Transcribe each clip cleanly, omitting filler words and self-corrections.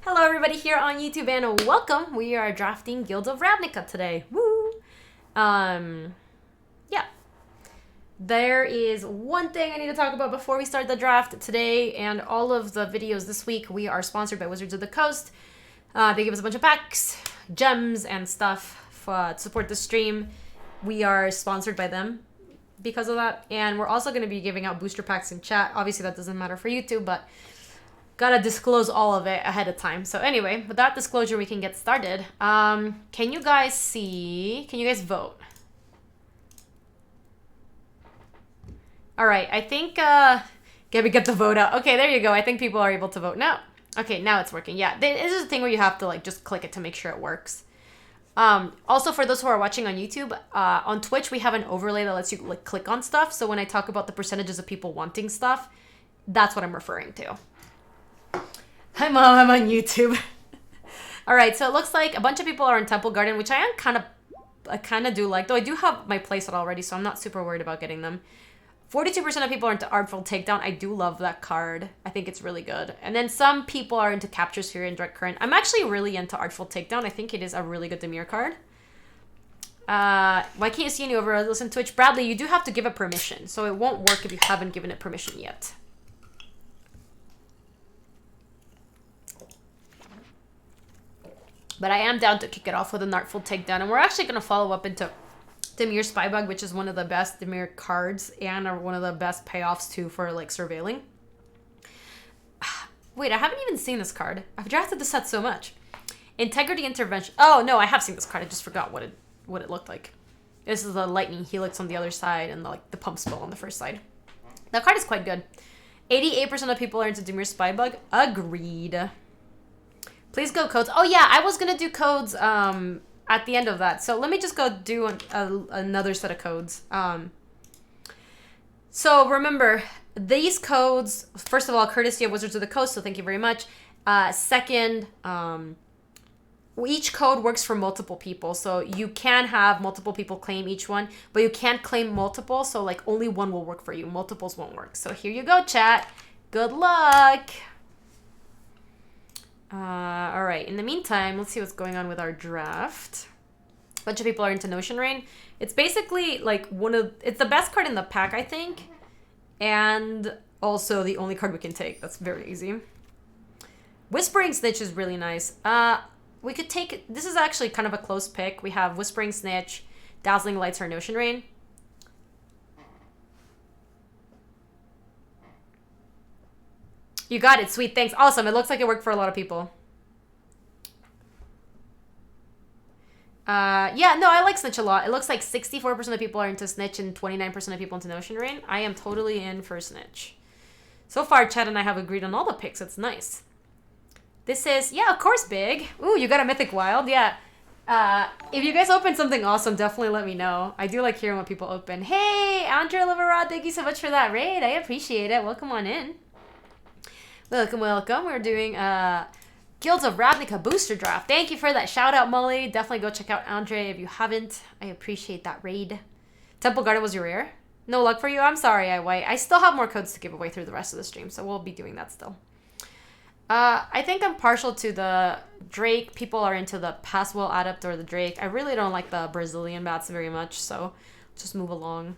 Hello everybody here on YouTube and welcome. We are drafting Guild of Ravnica today. Woo! Yeah. There is one thing I need to talk about before we start the draft today and all of the videos this week. We are sponsored by Wizards of the Coast. They give us a bunch of packs, gems, and stuff to support the stream. We are sponsored by them because of that. And we're also going to be giving out booster packs in chat. Obviously that doesn't matter for YouTube, but gotta disclose all of it ahead of time. So anyway, with that disclosure, we can get started. Can you guys see? Can you guys vote? All right, I think Gaby, get the vote out. Okay, there you go. I think people are able to vote now. Okay, now it's working. Yeah, this is a thing where you have to like just click it to make sure it works. Also, for those who are watching on YouTube, on Twitch we have an overlay that lets you like click on stuff. So when I talk about the percentages of people wanting stuff, that's what I'm referring to. Hi Mom, I'm on YouTube. All right, so it looks like a bunch of people are in Temple Garden, which I kind of do like, though I do have my playset already, so I'm not super worried about getting them. 42% of people are into Artful Takedown. I do love that card. I think it's really good. And then some people are into Capture Sphere and Direct Current. I'm actually really into Artful Takedown. I think it is a really good Dimir card. Why can't you see any overlays on Twitch? Bradley, you do have to give it permission, so it won't work if you haven't given it permission yet. But I am down to kick it off with an Artful Takedown. And we're actually going to follow up into Dimir Spybug, which is one of the best Dimir cards and are one of the best payoffs, too, for, like, surveilling. Wait, I haven't even seen this card. I've drafted this set so much. Integrity Intervention. Oh, no, I have seen this card. I just forgot what it looked like. This is the Lightning Helix on the other side and, the Pump Spell on the first side. That card is quite good. 88% of people are into Dimir Spybug. Agreed. Please go codes. Oh yeah, I was gonna do codes at the end of that. So let me just go do another set of codes. So remember, these codes, first of all, courtesy of Wizards of the Coast, so thank you very much. Second, each code works for multiple people. So you can have multiple people claim each one, but you can't claim multiple, so like only one will work for you. Multiples won't work. So here you go, chat. Good luck. All right. In the meantime, let's see what's going on with our draft. A bunch of people are into Notion Rain. It's basically like it's the best card in the pack, I think. And also the only card we can take. That's very easy. Whispering Snitch is really nice. We could take, this is actually kind of a close pick. We have Whispering Snitch, Dazzling Lights, or Notion Rain. You got it. Sweet. Thanks. Awesome. It looks like it worked for a lot of people. Yeah, no, I like Snitch a lot. It looks like 64% of people are into Snitch and 29% of people into Notion Rain. I am totally in for Snitch. So far, Chad and I have agreed on all the picks. It's nice. This is, yeah, of course, Big. Ooh, you got a Mythic Wild. Yeah. If you guys open something awesome, definitely let me know. I do like hearing what people open. Hey, Andrea Liverod, thank you so much for that raid. I appreciate it. Welcome on in. Welcome, welcome. We're doing Guilds of Ravnica booster draft. Thank you for that shout out, Molly. Definitely go check out Andre if you haven't. I appreciate that raid. Temple Garden was your rare? No luck for you? I'm sorry, I still have more codes to give away through the rest of the stream, so we'll be doing that still. I think I'm partial to the Drake. People are into the Passwell Adept or the Drake. I really don't like the Brazilian bats very much, so just move along.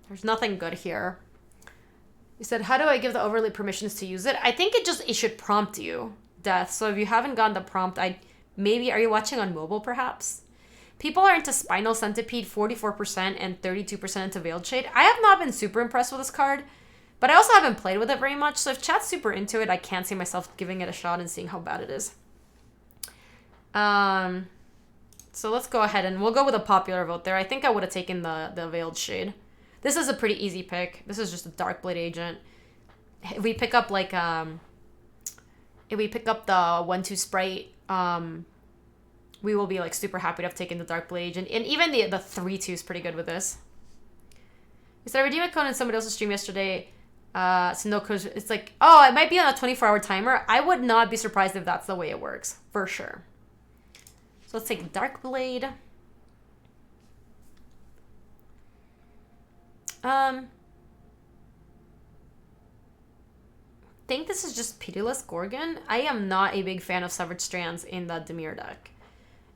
There's nothing good here. You said, how do I give the overlay permissions to use it? I think it should prompt you, Death. So if you haven't gotten the prompt, are you watching on mobile perhaps? People are into Spinal Centipede, 44%, and 32% into Veiled Shade. I have not been super impressed with this card, but I also haven't played with it very much. So if chat's super into it, I can't see myself giving it a shot and seeing how bad it is. So let's go ahead and we'll go with a popular vote there. I think I would have taken the Veiled Shade. This is a pretty easy pick. This is just a Darkblade agent. If we pick up like if we pick up the 1/2 sprite, we will be like super happy to have taken the Darkblade agent. And even the 3/2 is pretty good with this. You said I redeemed a code in somebody else's stream yesterday. So no code. It's like, oh, it might be on a 24-hour timer. I would not be surprised if that's the way it works, for sure. So let's take Darkblade. think this is just Pitiless Gorgon. I am not a big fan of Severed Strands in the Dimir deck.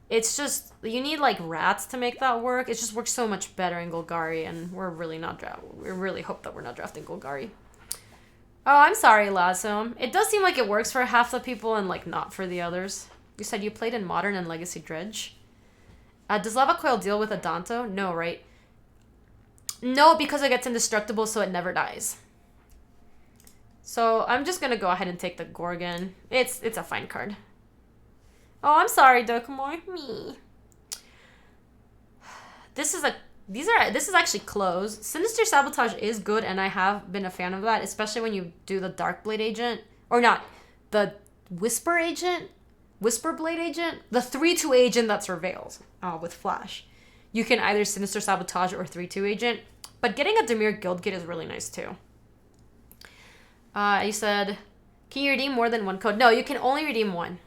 It's just, you need like rats to make that work. It just works so much better in Golgari, and we're really not we really hope that we're not drafting Golgari. Oh, I'm sorry, Lasso. It does seem like it works for half the people and like not for the others. You said you played in Modern and Legacy Dredge. Does Lava Coil deal with Adanto? No, right? No, because it gets indestructible, so it never dies. So I'm just gonna go ahead and take the Gorgon. It's a fine card. Oh, I'm sorry, Dokumoy. Me. This is actually close. Sinister Sabotage is good, and I have been a fan of that, especially when you do the Darkblade agent. Or not, the Whisper agent? Whisperblade agent? The 3/2 agent that surveils with Flash. You can either Sinister Sabotage or 3/2 agent, but getting a Dimir Guildgate is really nice too. You said, can you redeem more than one code? No, you can only redeem one.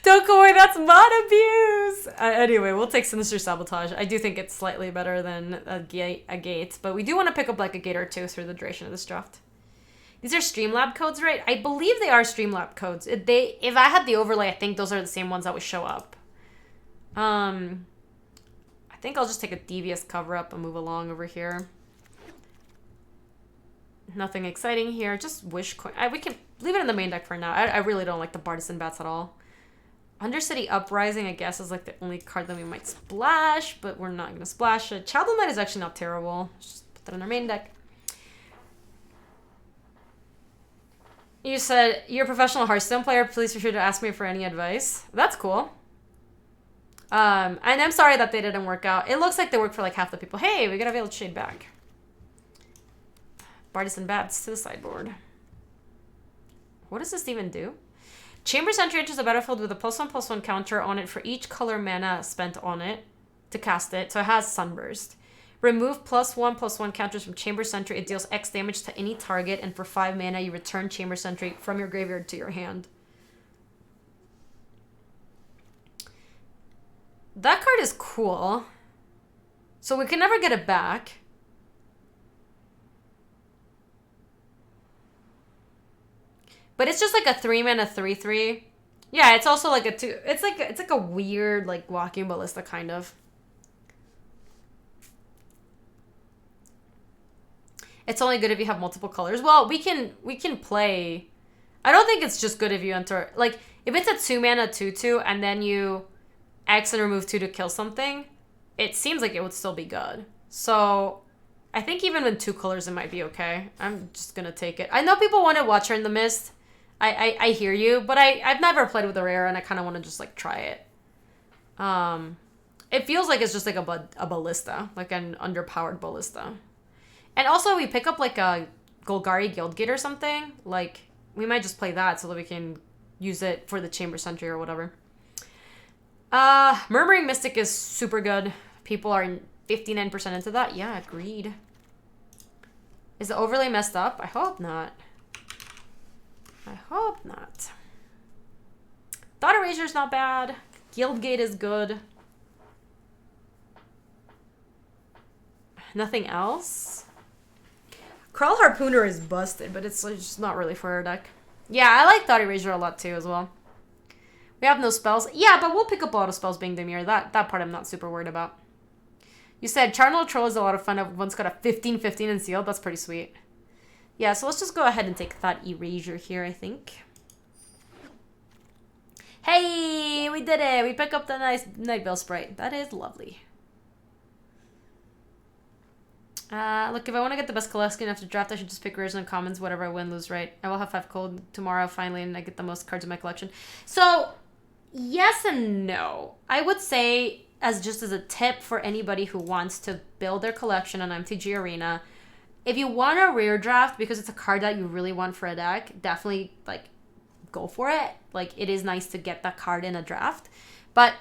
Don't go away, that's mod abuse! Anyway, we'll take Sinister Sabotage. I do think it's slightly better than a gate, but we do want to pick up like a gate or two through the duration of this draft. These are Streamlab codes, right? I believe they are Streamlab codes. If I had the overlay, I think those are the same ones that would show up. I think I'll just take a Devious cover-up and move along over here. Nothing exciting here. Just Wish Coin. We can leave it in the main deck for now. I really don't like the Bartisan Bats at all. Undercity Uprising, I guess, is like the only card that we might splash, but we're not going to splash it. Child of Night is actually not terrible. Let's just put that in our main deck. You said, you're a professional Hearthstone player. Please be sure to ask me for any advice. That's cool. And I'm sorry that they didn't work out. It looks like they worked for like half the people. Hey, we got a Veiled Shade back. Bartisan Bats to the sideboard. What does this even do? Chamber Sentry enters the battlefield with a +1/+1 counter on it for each color mana spent on it to cast it. So it has Sunburst. Remove +1/+1 counters from Chamber Sentry. It deals X damage to any target, and for 5 mana, you return Chamber Sentry from your graveyard to your hand. That card is cool. So we can never get it back. But it's just like a 3-mana 3/3. Yeah, it's also like a 2. It's like a weird like Walking Ballista kind of. It's only good if you have multiple colors. Well, we can play. I don't think it's just good if you enter like if it's a 2-mana 2/2 and then you X and remove 2 to kill something. It seems like it would still be good. So I think even with 2 colors, it might be okay. I'm just gonna take it. I know people wanted Watcher in the Mist. I hear you, but I've never played with a rare, and I kind of want to just like try it. It feels like it's just like a ballista, like an underpowered ballista. And also, we pick up like a Golgari Guildgate or something. Like we might just play that so that we can use it for the Chamber Sentry or whatever. Murmuring Mystic is super good. People are 59% into that. Yeah, agreed. Is the overlay messed up? I hope not. I hope not. Thought Eraser's not bad. Guildgate is good. Nothing else? Crawl Harpooner is busted, but it's just not really for our deck. Yeah, I like Thought Eraser a lot too as well. We have no spells. Yeah, but we'll pick up a lot of spells being Dimir. That part I'm not super worried about. You said Charnel Troll is a lot of fun. Everyone's got a 15/15 and sealed. That's pretty sweet. Yeah, so let's just go ahead and take Thought Erasure here, I think. Hey, we did it. We pick up the nice Night Veil Sprite. That is lovely. Look, if I want to get the best collection after draft, I should just pick rares and commons, whatever I win, lose, right? I will have 5 cold tomorrow, finally, and I get the most cards in my collection. So, yes and no. I would say, just as a tip for anybody who wants to build their collection on MTG Arena, if you want a rare draft because it's a card that you really want for a deck, definitely like go for it. Like it is nice to get that card in a draft. But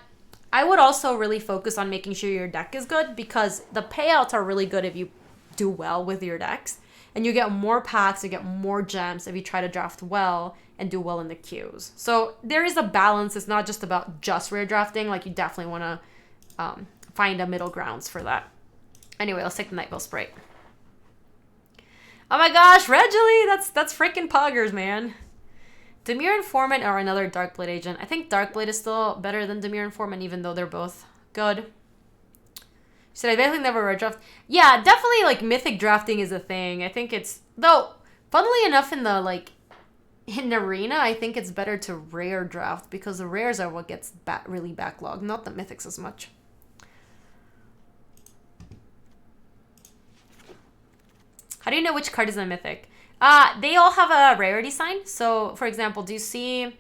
I would also really focus on making sure your deck is good because the payouts are really good if you do well with your decks. And you get more packs, you get more gems if you try to draft well and do well in the queues. So there is a balance. It's not just about just rare drafting. Like you definitely want to find a middle grounds for that. Anyway, let's take the Night Veil Sprite. Oh my gosh, Reggie, that's freaking poggers, man. Dimir Informant or another Darkblade agent. I think Darkblade is still better than Dimir Informant, even though they're both good. Should I basically never rare draft? Yeah, definitely, like, mythic drafting is a thing. I think it's... Though, funnily enough, in the, like... In Arena, I think it's better to rare draft, because the rares are what gets really backlogged, not the mythics as much. How do you know which card is a mythic? They all have a rarity sign. So, for example, do you see...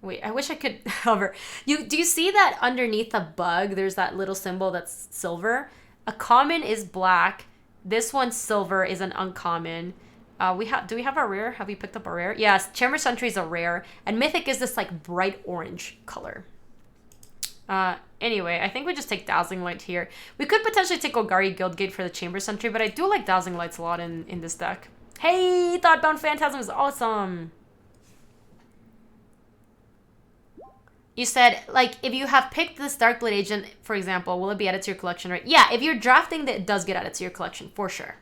Wait, I wish I could hover. Do you see that underneath the bug, there's that little symbol that's silver? A common is black. This one, silver, is an uncommon. Do we have a rare? Have we picked up a rare? Yes, Chamber Sentry is a rare. And mythic is this, like, bright orange color. Anyway, I think we just take Dazzling Light here. We could potentially take Golgari Guildgate for the Chamber Sentry, but I do like Dazzling Lights a lot in this deck. Hey, Thoughtbound Phantasm is awesome! You said, like, if you have picked this Darkblade agent, for example, will it be added to your collection, right? Yeah, if you're drafting, it does get added to your collection, for sure.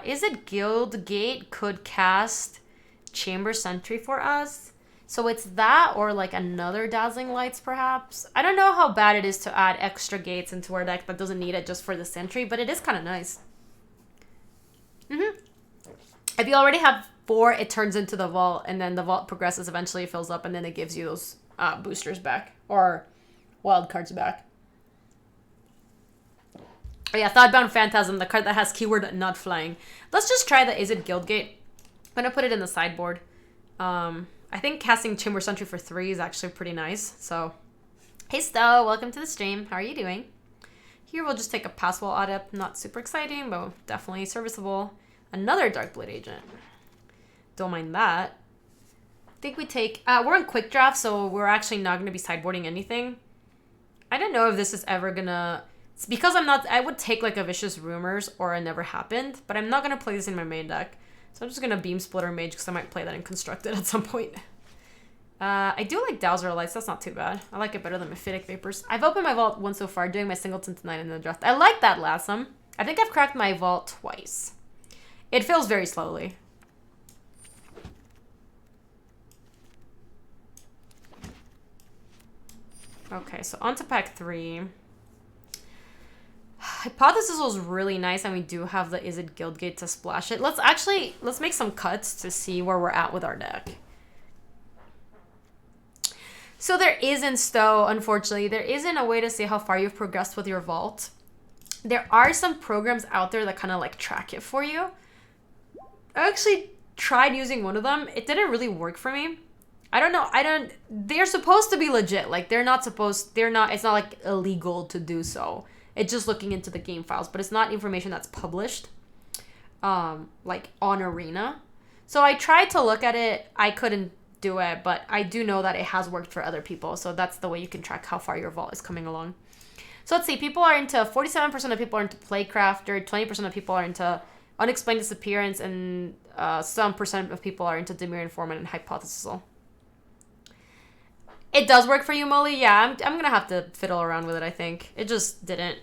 Is it Guildgate could cast Chamber Sentry for us? So it's that or like another Dazzling Lights perhaps? I don't know how bad it is to add extra gates into our deck that doesn't need it just for the Sentry, but it is kind of nice. If you already have 4, it turns into the vault, and then the vault progresses, eventually fills up, and then it gives you those boosters back, or wild cards back. Oh yeah, Thoughtbound Phantasm, the card that has keyword not flying. Let's just try the Is It Guildgate. I'm gonna put it in the sideboard. I think casting Chamber Sentry for 3 is actually pretty nice. So, hey Sto, welcome to the stream. How are you doing? Here we'll just take a Passwall Adept. Not super exciting, but definitely serviceable. Another Darkblade agent. Don't mind that. I think we take... we're in quick draft, so we're actually not going to be sideboarding anything. I don't know if this is ever going to... It's because I'm not... I would take like a Vicious Rumors or a Never Happened, but I'm not going to play this in my main deck. So I'm just going to Beam Splitter Mage because I might play that in Constructed at some point. I do like Dowser Lights. That's not too bad. I like it better than Mephitic Vapors. I've opened my vault once so far, doing my Singleton tonight in the draft. I like that, Lassum. I think I've cracked my vault twice. It fills very slowly. Okay, so on to pack 3. Hypothesis was really nice, and we do have the Is It Guildgate to splash it. Let's make some cuts to see where we're at with our deck. So there isn't, Stowe, unfortunately. There isn't a way to see how far you've progressed with your vault. There are some programs out there that kind of like track it for you. I actually tried using one of them. It didn't really work for me. I don't know. They're supposed to be legit. Like, it's not like illegal to do so. It's just looking into the game files, but it's not information that's published, like on Arena. So I tried to look at it. I couldn't do it, but I do know that it has worked for other people. So that's the way you can track how far your vault is coming along. So let's see. 47% of people are into Playcrafter. 20% of people are into Unexplained Disappearance, and some percent of people are into Dimir Informant and Hypothesisal. It does work for you, Molly? Yeah, I'm going to have to fiddle around with it, I think. It just didn't...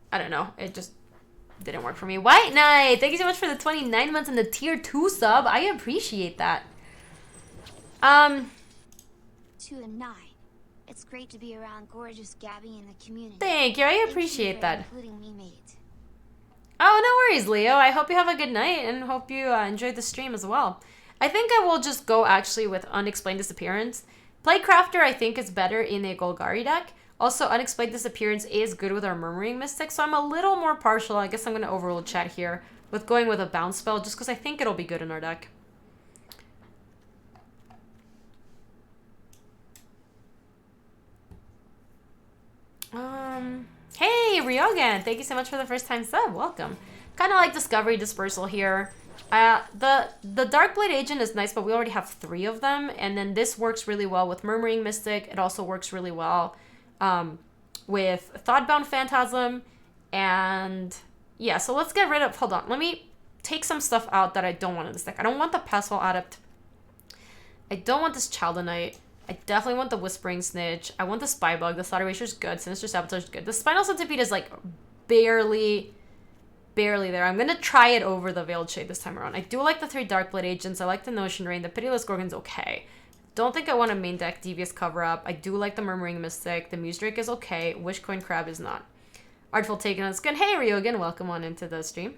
I don't know. It just didn't work for me. White Knight! Thank you so much for the 29 months and the tier 2 sub. I appreciate that. 2 and 9. It's great to be around gorgeous Gaby and the community. Thank you. I appreciate that. Including me, mate. Oh, no worries, Leo. I hope you have a good night and hope you enjoyed the stream as well. I think I will just go actually with Unexplained Disappearance. Playcrafter, I think, is better in a Golgari deck. Also, Unexplained Disappearance is good with our Murmuring Mystic, so I'm a little more partial. I guess I'm going to overrule chat here with going with a Bounce spell just because I think it'll be good in our deck. Hey, Ryogan! Thank you so much for the first time sub. Welcome. Kind of like Discovery Dispersal here. The Darkblade agent is nice, but we already have 3 of them. And then this works really well with Murmuring Mystic. It also works really well with Thoughtbound Phantasm. And yeah, so let's get rid of... Hold on. Let me take some stuff out that I don't want in this deck. I don't want the Passwall Adept. I don't want this Chaldonite. I definitely want the Whispering Snitch. I want the Spy Bug. The Slaughter Eraser's good. Sinister Sabotage is good. The Spinal Centipede is like barely there. I'm gonna try it over the Veiled Shade this time around. I do like the 3 Darkblade Agents. I like the Notion Rain. The Pitiless Gorgon's okay. Don't think I want a main deck Devious Cover-Up. I do like the Murmuring Mystic. The Muse Drake is okay. Wishcoin Crab is not. Artful Takedown is good. Hey, Ryogan, welcome on into the stream.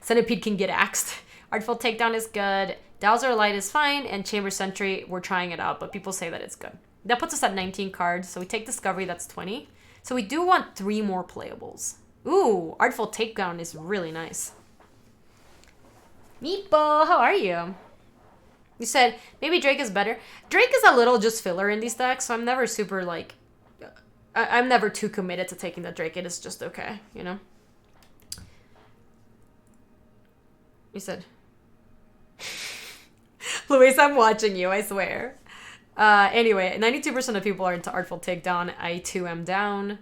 Centipede can get axed. Artful Takedown is good. Dowser Light is fine. And Chamber Sentry, we're trying it out, but people say that it's good. That puts us at 19 cards. So we take Discovery, that's 20. So we do want 3 more playables. Ooh, Artful Takedown is really nice. Meepo, how are you? You said maybe Drake is better. Drake is a little just filler in these decks, so I'm never super like... I'm never too committed to taking the Drake. It is just okay, you know? You said... Luis, I'm watching you, I swear. Anyway, 92% of people are into Artful Takedown. I too am down.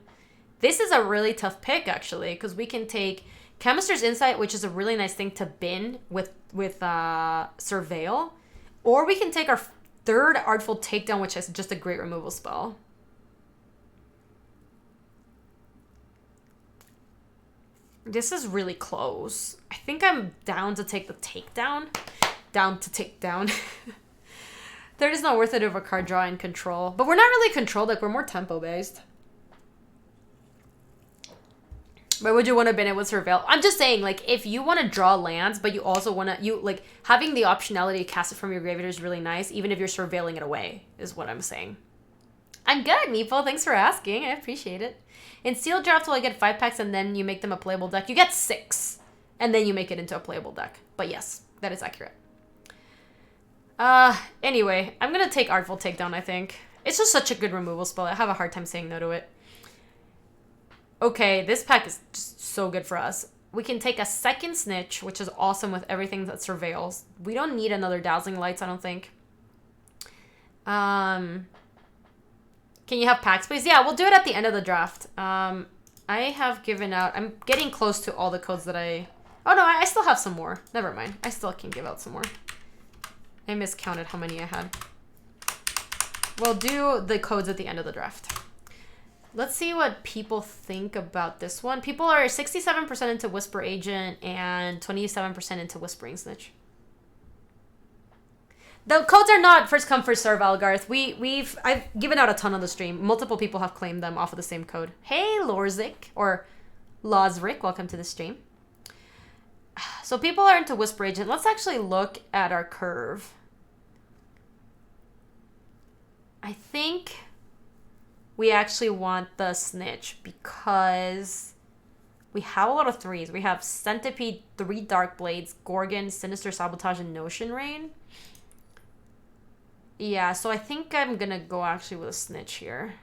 This is a really tough pick, actually, because we can take Chemist's Insight, which is a really nice thing to bin with Surveil. Or we can take our 3rd Artful Takedown, which is just a great removal spell. This is really close. I think I'm down to take the Takedown. Down to Takedown. 3rd is not worth it over card draw and control. But we're not really control deck. We're more tempo based. Why would you want to bin it with Surveil? I'm just saying, like, if you want to draw lands, but you also want to, like, having the optionality to cast it from your graveyard is really nice, even if you're surveilling it away, is what I'm saying. I'm good, Meepo. Thanks for asking. I appreciate it. In Seal Draft, will I get 5 packs and then you make them a playable deck? You get 6, and then you make it into a playable deck. But yes, that is accurate. Anyway, I'm going to take Artful Takedown, I think. It's just such a good removal spell. I have a hard time saying no to it. Okay, this pack is just so good for us. We can take a 2nd Snitch, which is awesome with everything that surveils. We don't need another Dazzling Lights, I don't think. Can you have packs, please? Yeah, we'll do it at the end of the draft. I have given out... I'm getting close to all the codes that I... Oh, no, I still have some more. Never mind. I still can give out some more. I miscounted how many I had. We'll do the codes at the end of the draft. Let's see what people think about this one. People are 67% into Whisper Agent and 27% into Whispering Snitch. The codes are not first come, first serve, Algarth. I've given out a ton on the stream. Multiple people have claimed them off of the same code. Hey, Lorzik, or Lozric, welcome to the stream. So people are into Whisper Agent. Let's actually look at our curve. I think we actually want the Snitch because we have a lot of 3s. We have Centipede, 3 Dark Blades, Gorgon, Sinister Sabotage, and Notion Rain. Yeah, so I think I'm gonna go actually with a Snitch here.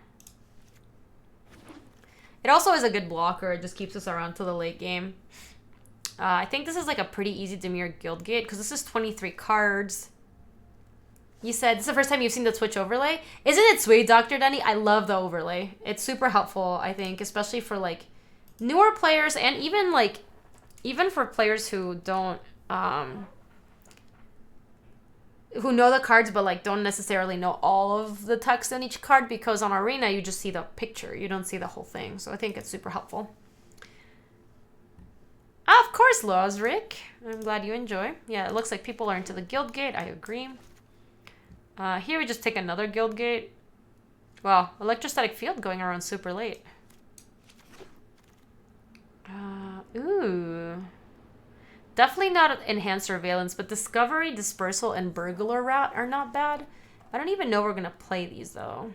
It also is a good blocker. It just keeps us around to the late game. I think this is like a pretty easy Dimir Guildgate because this is 23 cards. You said this is the first time you've seen the Twitch overlay. Isn't it sweet, Dr. Denny? I love the overlay. It's super helpful, I think, especially for like newer players and even for players who don't who know the cards but like don't necessarily know all of the text in each card, because on Arena you just see the picture. You don't see the whole thing. So I think it's super helpful. Of course, Lozric. I'm glad you enjoy. Yeah, it looks like people are into the Guildgate. I agree. Here we just take another Guildgate. Wow, Electrostatic Field going around super late. Ooh. Definitely not Enhanced Surveillance, but Discovery, Dispersal, and Burglar Route are not bad. I don't even know we're going to play these, though.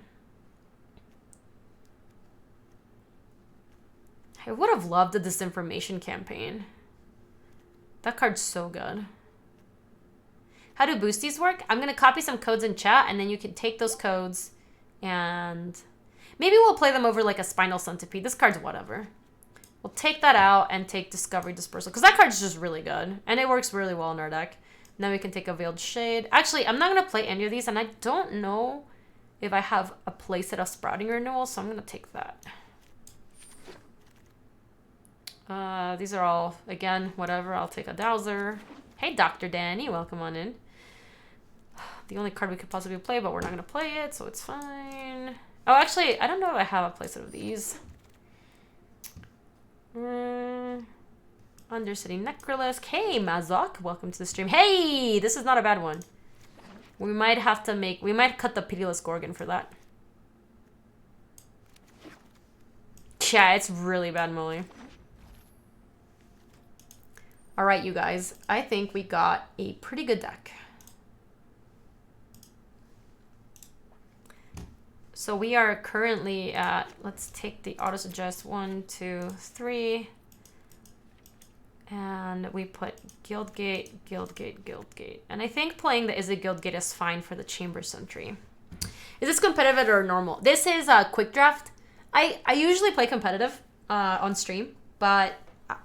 I would have loved the Disinformation Campaign. That card's so good. How do boosties work? I'm going to copy some codes in chat, and then you can take those codes, and maybe we'll play them over like a Spinal Centipede. This card's whatever. We'll take that out and take Discovery Dispersal, because that card's just really good, and it works really well in our deck. Then we can take a Veiled Shade. Actually, I'm not going to play any of these, and I don't know if I have a playset of Sprouting Renewal, so I'm going to take that. These are all, again, whatever. I'll take a Dowser. Hey, Dr. Danny, welcome on in. the only card we could possibly play, but we're not going to play it, so it's fine. Oh, actually, I don't know if I have a playset of these. Undercity Necrolisc. Hey, Mazok, welcome to the stream. Hey, this is not a bad one. We might have to make... We might cut the Pitiless Gorgon for that. Yeah, it's really bad, Molly. Alright, you guys. I think we got a pretty good deck. So we are currently at... Let's take the auto-suggest. 1, 2, 3... And we put Guildgate, Guildgate, Guildgate. And I think playing the Izzet Guildgate is fine for the Chamber Sentry. Is this competitive or normal? This is a quick draft. I usually play competitive on stream, but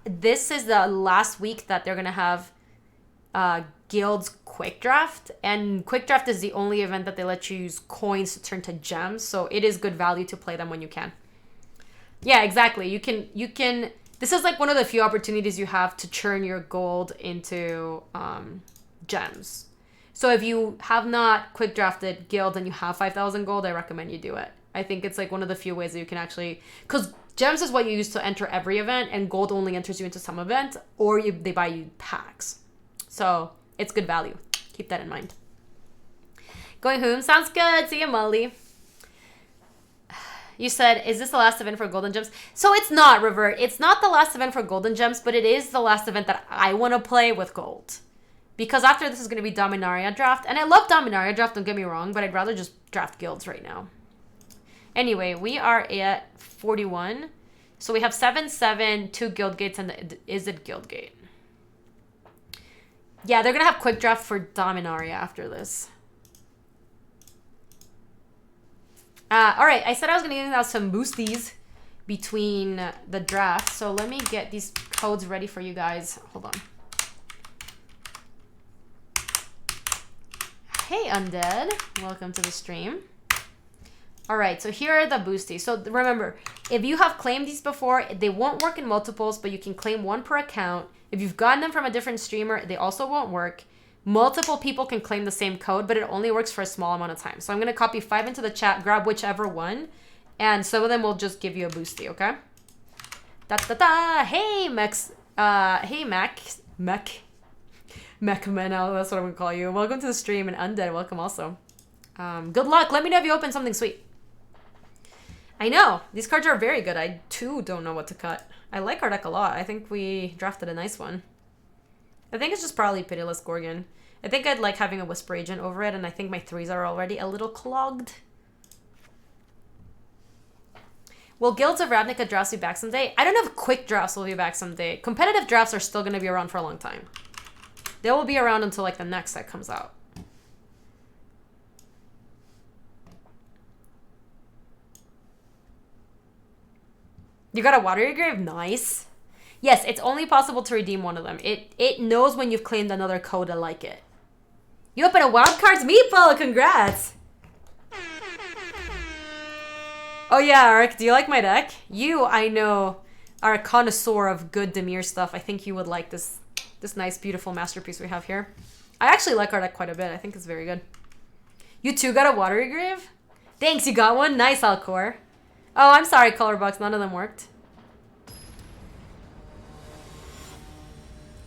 this is the last week that they're going to have Guild's Quick Draft. And Quick Draft is the only event that they let you use coins to turn to gems. So it is good value to play them when you can. Yeah, exactly. You can... This is like one of the few opportunities you have to churn your gold into gems. So if you have not quick drafted guild and you have 5,000 gold, I recommend you do it. I think it's like one of the few ways that you can actually... Because gems is what you use to enter every event, and gold only enters you into some event, or they buy you packs. So it's good value. Keep that in mind. Going home. Sounds good. See you, Molly. You said, is this the last event for Golden Gems? So it's not, Revert. It's not the last event for Golden Gems, but it is the last event that I want to play with gold. Because after this is going to be Dominaria Draft. And I love Dominaria Draft, don't get me wrong, but I'd rather just draft guilds right now. Anyway, we are at 41. So we have 7-7, 2 guild gates, and Izzet Guildgate. Yeah, they're going to have quick draft for Dominaria after this. All right, I said I was going to give out some boosties between the draft. So let me get these codes ready for you guys. Hold on. Hey, Undead. Welcome to the stream. All right, so here are the boosties. So remember, if you have claimed these before, they won't work in multiples, but you can claim one per account. If you've gotten them from a different streamer, they also won't work. Multiple people can claim the same code, but it only works for a small amount of time. So I'm going to copy 5 into the chat, grab whichever one, and some of them will just give you a boosty, okay? Da-da-da! Hey, Max. Hey, Max. Mechmeno, that's what I'm going to call you. Welcome to the stream, and Undead, welcome also. Good luck. Let me know if you open something sweet. I know. These cards are very good. I, too, don't know what to cut. I like our deck a lot. I think we drafted a nice one. I think it's just probably Pitiless Gorgon. I think I'd like having a Whisper Agent over it, and I think my 3s are already a little clogged. Will Guilds of Ravnica drafts be back someday? I don't know if quick drafts will be back someday. Competitive drafts are still going to be around for a long time. They will be around until like the next set comes out. You got a Watery Grave? Nice. Yes, it's only possible to redeem one of them. It knows when you've claimed another code to like it. You open a Wildcards Meatball! Congrats! Oh yeah, Arik, do you like my deck? You, I know, are a connoisseur of good Dimir stuff. I think you would like this nice, beautiful masterpiece we have here. I actually like our deck quite a bit. I think it's very good. You too got a Watery Grave? Thanks, you got one? Nice, Alcor. Oh, I'm sorry, Colorbox. None of them worked.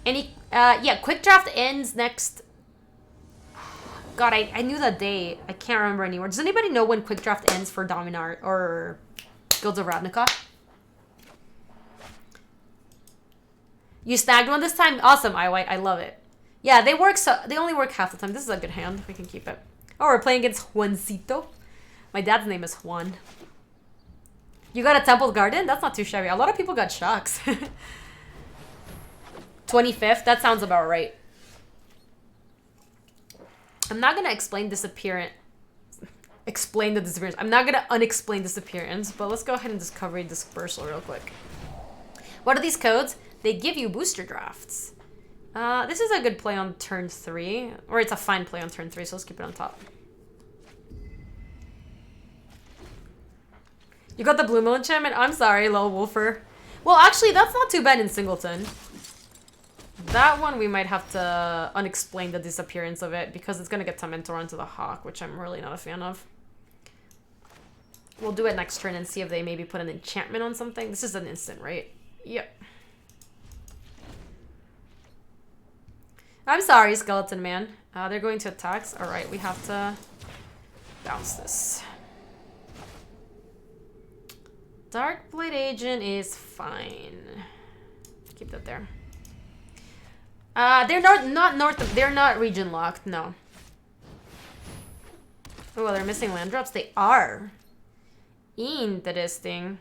Yeah, Quick Draft ends next... God, I knew the date. I can't remember anymore. Does anybody know when Quick Draft ends for Dominar or Guilds of Ravnica? You snagged one this time? Awesome, iWhite. I love it. Yeah, they only work half the time. This is a good hand. We can keep it. Oh, we're playing against Juancito. My dad's name is Juan. You got a Temple Garden? That's not too shabby. A lot of people got shocks. 25th? That sounds about right. I'm not going to explain the disappearance. I'm not going to unexplain disappearance, but let's go ahead and discovery dispersal real quick. What are these codes? They give you booster drafts. This is a good play on turn 3. Or it's a fine play on turn 3, so let's keep it on top. You got the Blue Mill enchantment? I'm sorry, Lil Wolfer. Well, actually, that's not too bad in Singleton. that one we might have to unexplain the disappearance of it because it's gonna get Tormentor onto the Hawk, which I'm really not a fan of. We'll do it next turn and see if they maybe put an enchantment on something. This is an instant, right? Yep. I'm sorry, Skeleton Man. They're going to attacks. Alright, we have to bounce this. Darkblade Agent is fine. Keep that there. They're not north. They're not region locked. No. Oh, they're missing land drops. They are. Interesting.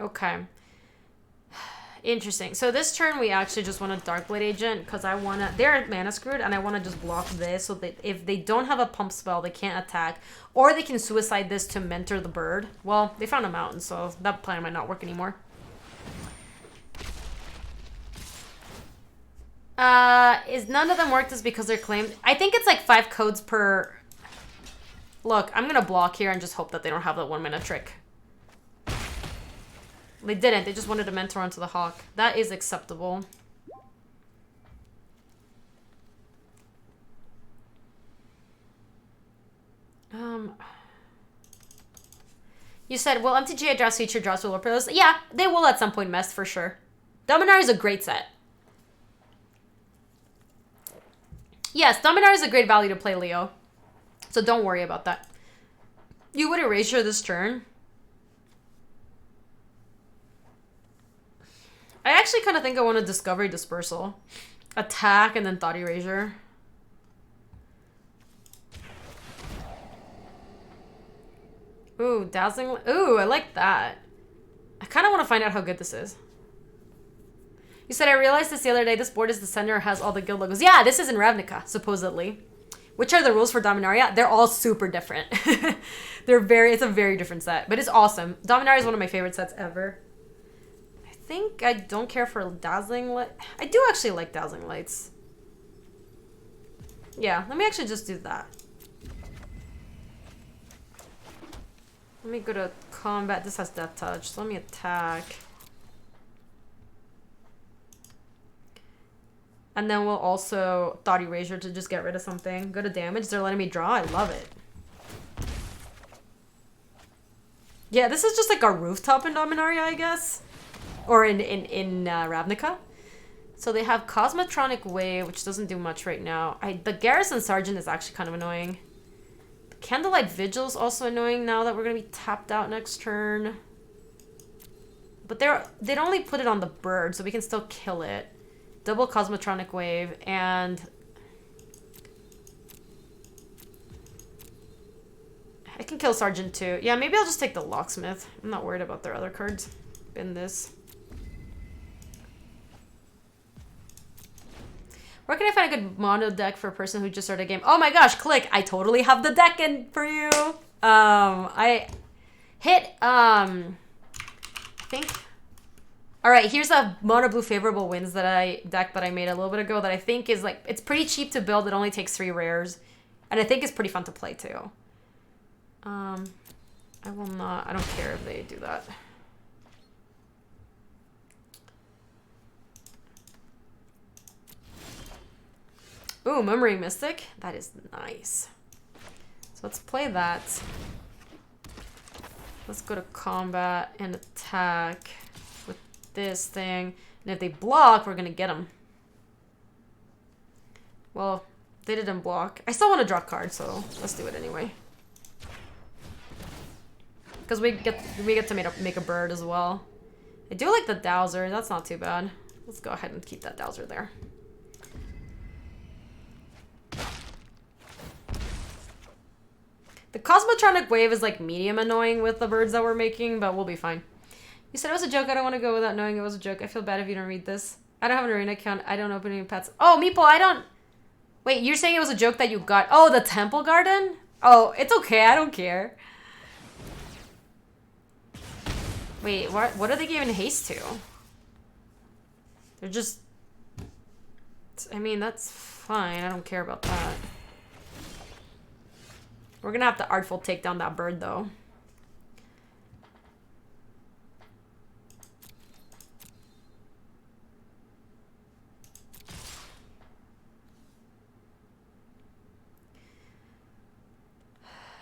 Okay. Interesting. So this turn we actually just want a Darkblade Agent because I want to... They're mana screwed and I want to just block this so that if they don't have a pump spell, they can't attack. Or they can suicide this to mentor the bird. Well, they found a mountain, so that plan might not work anymore. Is none of them work just because they're claimed? I think it's like 5 codes per... Look, I'm gonna block here and just hope that they don't have that 1 mana trick. They didn't. They just wanted to mentor onto the Hawk. That is acceptable. You said, will MTG address future draws with Warpers? Yeah, they will at some point, Mess, for sure. Dominar is a great set. Yes, Dominar is a great value to play, Leo. So don't worry about that. You would erasure this turn. I actually kind of think I want to Discovery Dispersal. Attack and then Thought Erasure. Ooh, Dazzling. Ooh, I like that. I kind of want to find out how good this is. You said I realized this the other day. This board is the center, has all the guild logos. Yeah, this is in Ravnica, supposedly. Which are the rules for Dominaria? They're all super different. It's a very different set, but it's awesome. Dominaria is one of my favorite sets ever. I think I don't care for Dazzling Light. I do actually like Dazzling Lights. Yeah, let me actually just do that. Let me go to combat. This has Death Touch, so let me attack. And then we'll also Thought Erasure to just get rid of something. Go to damage. They're letting me draw. I love it. Yeah, this is just like a rooftop in Dominaria, I guess. Or in Ravnica. So they have Cosmotronic Wave, which doesn't do much right now. The Garrison Sergeant is actually kind of annoying. The Candlelight Vigil is also annoying now that we're going to be tapped out next turn. But they'd only put it on the bird, so we can still kill it. Double Cosmotronic Wave, and I can kill Sergeant too. Yeah, maybe I'll just take the Locksmith. I'm not worried about their other cards. Bin this. Where can I find a good mono deck for a person who just started a game? Oh my gosh, Click! I totally have the deck in for you. I hit I think. All right, here's a mono blue favorable wins deck that I made a little bit ago that I think is like, it's pretty cheap to build. It only takes 3 rares, and I think it's pretty fun to play too. I don't care if they do that. Ooh, Memory Mystic. That is nice. So let's play that. Let's go to combat and attack with this thing. And if they block, we're going to get them. Well, they didn't block. I still want to draw cards, so let's do it anyway. Because we get to make a bird as well. I do like the Dowser. That's not too bad. Let's go ahead and keep that Dowser there. The Cosmotronic Wave is like medium annoying with the birds that we're making, but we'll be fine. You said it was a joke. I don't want to go without knowing it was a joke. I feel bad if you don't read this. I don't have an arena account. I don't open any pets. Oh, Meeple, I don't... Wait, you're saying it was a joke that you got... Oh, the Temple Garden? Oh, it's okay. I don't care. Wait, what are they giving haste to? They're just... I mean, that's fine. I don't care about that. We're gonna have to Artful take down that bird, though.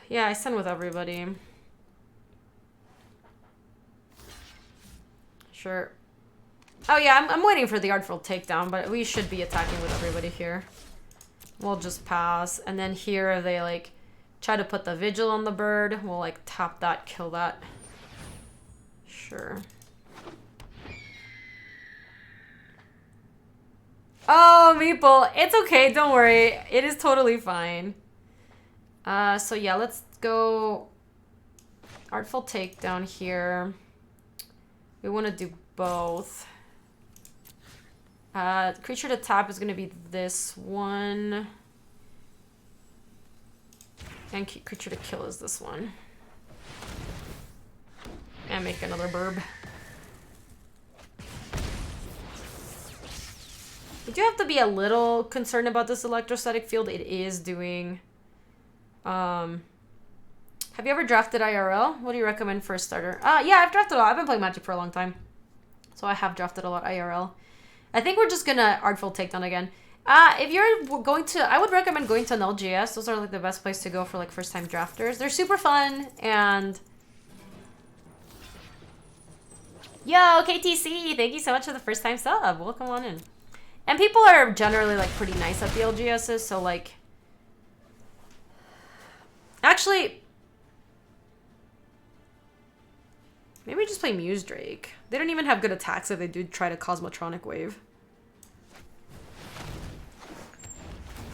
Yeah, I send with everybody. Sure. Oh yeah, I'm waiting for the Artful Takedown, but we should be attacking with everybody here. We'll just pass. And then here, if they, like, try to put the Vigil on the bird, we'll, like, tap that, kill that. Sure. Oh, Meeple, it's okay, don't worry. It is totally fine. So yeah, let's go Artful Takedown here. We want to do both. Creature to tap is going to be this one. And creature to kill is this one. And make another burb. You do have to be a little concerned about this electrostatic field. It is doing... Have you ever drafted IRL? What do you recommend for a starter? Yeah, I've drafted a lot. I've been playing Magic for a long time. So I have drafted a lot IRL. I think we're just gonna Artful Takedown again. If you're going to... I would recommend going to an LGS. Those are like the best place to go for like first-time drafters. They're super fun and... Yo, KTC! Thank you so much for the first-time sub. Welcome on in. And people are generally like pretty nice at the LGSs, so like... Actually... Maybe just play Muse Drake. They don't even have good attacks if they do try to Cosmotronic Wave.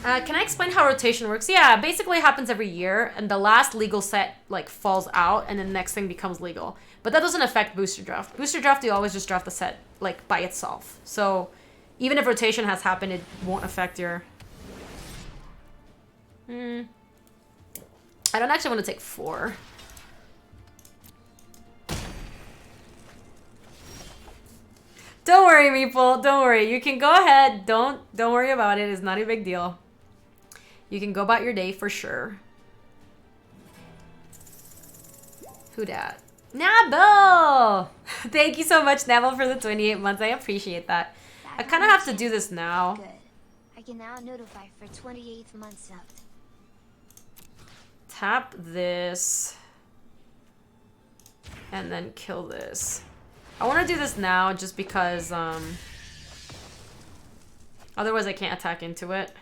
Can I explain how rotation works? Yeah, basically it happens every year, and the last legal set like falls out, and then the next thing becomes legal. But that doesn't affect Booster Draft. Booster Draft, you always just draft the set like by itself. So even if rotation has happened, it won't affect your... I don't actually want to take 4. Don't worry, Meeple. Don't worry. You can go ahead. Don't worry about it. It's not a big deal. You can go about your day for sure. Who dat? Nabo! Thank you so much, Nabo, for the 28 months. I appreciate that. I kind of have to do this now. Good. I can now notify for 28th month subbed. Tap this. And then kill this. I want to do this now just because, otherwise I can't attack into it.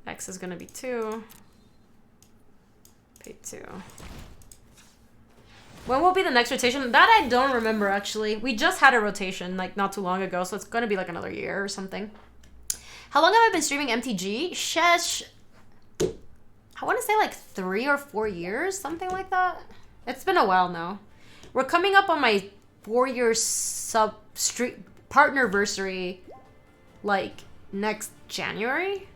X is going to be 2. Pay 2. When will be the next rotation? That I don't remember, actually. We just had a rotation, like, not too long ago, so it's going to be, like, another year or something. How long have I been streaming MTG? Shesh. I want to say like 3 or 4 years, something like that. It's been a while now. We're coming up on my 4-year partnerversary like next January.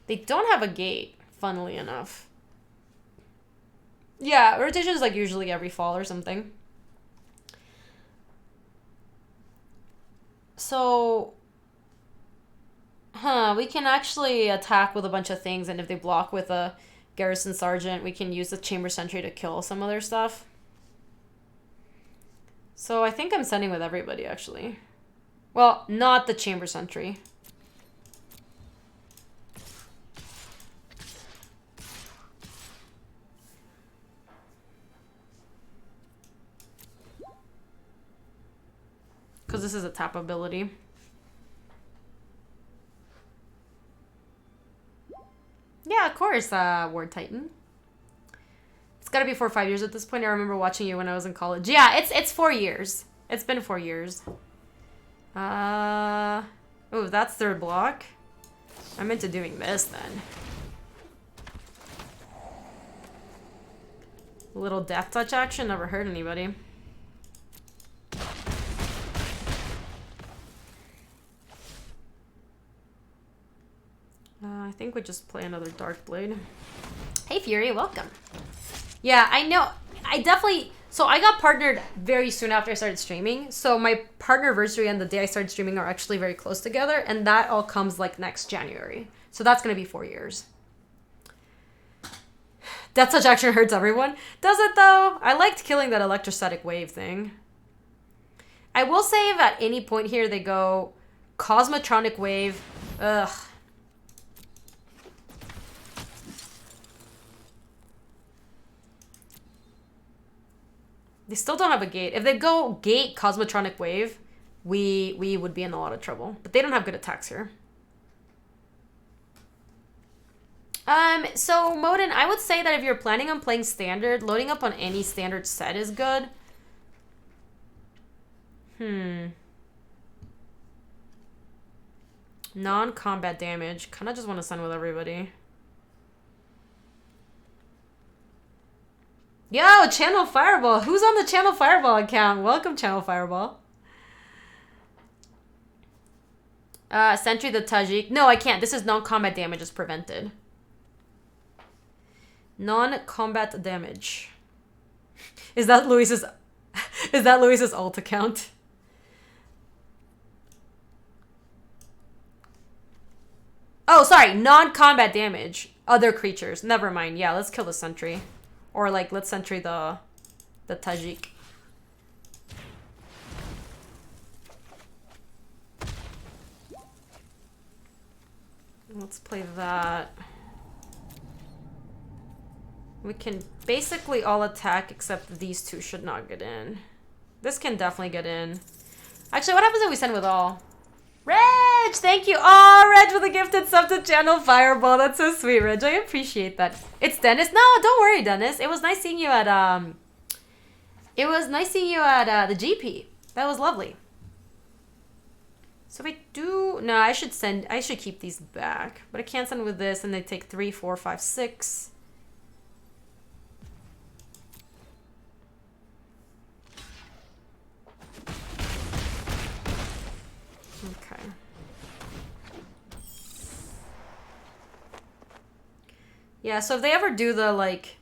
They don't have a gate. Funnily enough. Yeah, rotation is like usually every fall or something. So, we can actually attack with a bunch of things, and if they block with a Garrison Sergeant, we can use the Chamber Sentry to kill some other stuff. So I think I'm sending with everybody, actually. Well, not the Chamber Sentry. Because this is a tap ability. Yeah, of course, Ward Titan. It's got to be 4 or 5 years at this point. I remember watching you when I was in college. Yeah, it's 4 years. It's been 4 years. Oh, that's third block. I'm into doing this then. A little death touch action never hurt anybody. I think we just play another Dark Blade. Hey Fury, welcome. Yeah, I know. I definitely... So I got partnered very soon after I started streaming. So my partnerversary and the day I started streaming are actually very close together. And that all comes like next January. So that's going to be 4 years. Death Touch action hurts everyone. Does it though? I liked killing that electrostatic wave thing. I will say if at any point here they go Cosmotronic Wave. Ugh. They still don't have a gate. If they go gate Cosmotronic Wave, we would be in a lot of trouble. But they don't have good attacks here. So Modin, I would say that if you're planning on playing standard, loading up on any standard set is good. Non-combat damage. Kind of just want to send with everybody. Yo, Channel Fireball. Who's on the Channel Fireball account? Welcome, Channel Fireball. Sentry the Tajik. No, I can't. This is non-combat damage is prevented. Non-combat damage. Is that Luis's alt account? Oh, sorry. Non-combat damage. Other creatures. Never mind. Yeah, let's kill the sentry. Or like, let's sentry the Tajik. Let's play that. We can basically all attack except these two should not get in. This can definitely get in. Actually, what happens if we send with all? Reg, thank you. Oh, Reg with a gifted sub to Channel Fireball. That's so sweet, Reg. I appreciate that. It's Dennis. No, don't worry, Dennis. It was nice seeing you at the GP. That was lovely. So if I do, no, I should keep these back. But I can't send with this, and they take 3, 4, 5, 6. Okay. Yeah, so if they ever do the, like,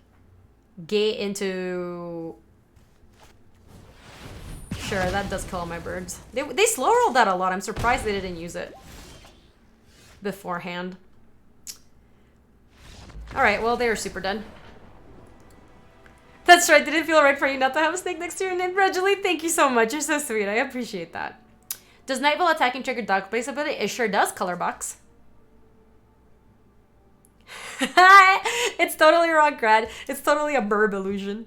gate into... Sure, that does kill all my birds. They slow rolled that a lot. I'm surprised they didn't use it beforehand. Alright, well, they are super dead. That's right, did it feel right for you not to have a snake next to your name, Reggie? Thank you so much. You're so sweet. I appreciate that. Does Nightfall attacking trigger dog place ability? It sure does, Colorbox. It's totally wrong, Grad. It's totally a burb illusion.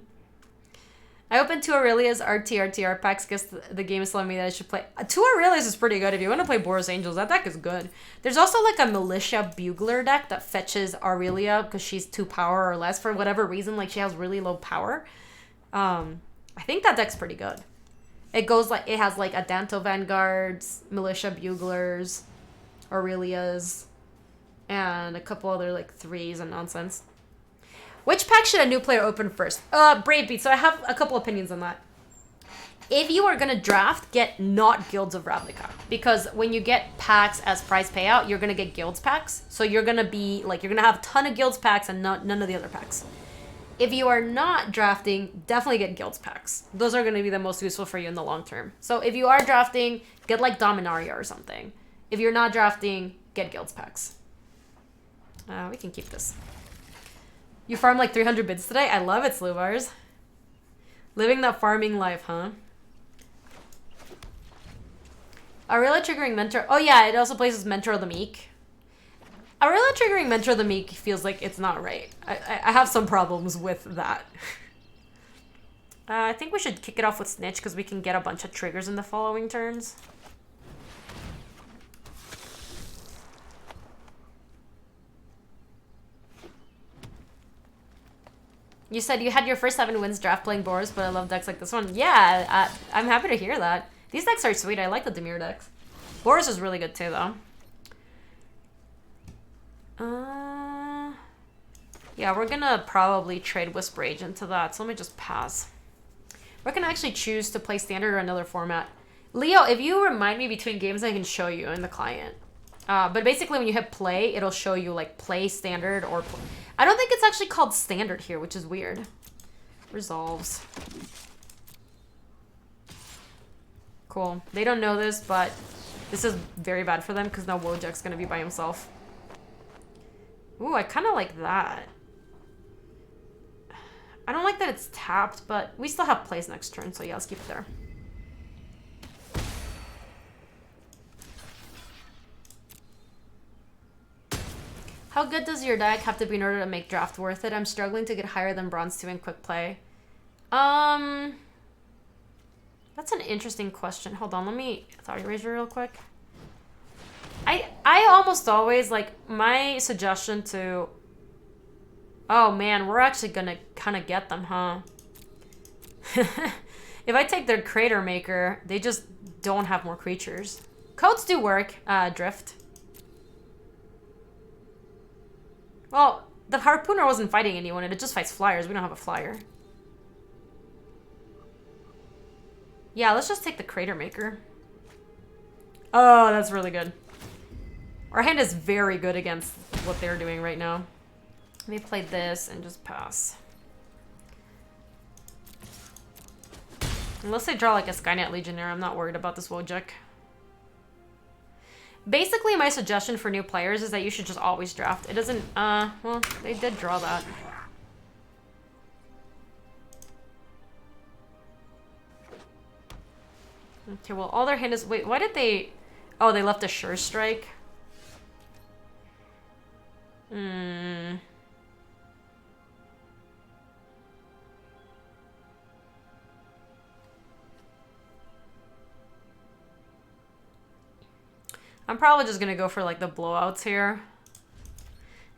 I opened 2 Aurelia's RTR packs because the game is telling me that I should play. 2 Aurelia's is pretty good. If you want to play Boros Angels, that deck is good. There's also like a Militia Bugler deck that fetches Aurelia because she's 2 power or less for whatever reason. Like she has really low power. I think that deck's pretty good. It has like Adanto Vanguards, Militia Buglers, Aurelias, and a couple other like 3s and nonsense. Which pack should a new player open first? Brave Beat. So I have a couple opinions on that. If you are going to draft, get not Guilds of Ravnica. Because when you get packs as prize payout, you're going to get Guilds packs. So you're going to be, like, you're going to have a ton of Guilds packs and none of the other packs. If you are not drafting, definitely get Guilds packs. Those are going to be the most useful for you in the long term. So if you are drafting, get, like, Dominaria or something. If you're not drafting, get Guilds packs. We can keep this. You farm like 300 bids today? I love it, Slubars. Living that farming life, huh? Aurelia triggering Mentor. Oh yeah, it also places Mentor of the Meek. Aurelia triggering Mentor of the Meek feels like it's not right. I have some problems with that. I think we should kick it off with Snitch because we can get a bunch of triggers in the following turns. You said you had your first 7 wins draft playing Boros, but I love decks like this one. Yeah, I'm happy to hear that. These decks are sweet. I like the Dimir decks. Boros is really good too, though. Yeah, we're gonna probably trade Whisper Agent to that, so let me just pass. We're gonna actually choose to play Standard or another format. Leo, if you remind me between games, I can show you in the client. But basically, when you hit play, it'll show you, like, play Standard or... I don't think it's actually called Standard here, which is weird. Resolves. Cool. They don't know this, but this is very bad for them because now Wojak's gonna be by himself. Ooh, I kind of like that. I don't like that it's tapped, but we still have plays next turn, so yeah, let's keep it there. How good does your deck have to be in order to make draft worth it? I'm struggling to get higher than bronze 2 in quick play. That's an interesting question. Hold on, let me thought erasure real quick. I almost always, like, my suggestion to... Oh, man, we're actually gonna kind of get them, huh? If I take their Crater Maker, they just don't have more creatures. Codes do work, Drift. Well, the Harpooner wasn't fighting anyone, and it just fights flyers. We don't have a flyer. Yeah, let's just take the Crater Maker. Oh, that's really good. Our hand is very good against what they're doing right now. Let me play this and just pass. Unless they draw like a Skynet Legionnaire, I'm not worried about this Wojak. Basically, my suggestion for new players is that you should just always draft. It doesn't, well, they did draw that. Okay, well, all their hand is... Wait, why did they... Oh, they left a Sure Strike. I'm probably just gonna go for like the blowouts here.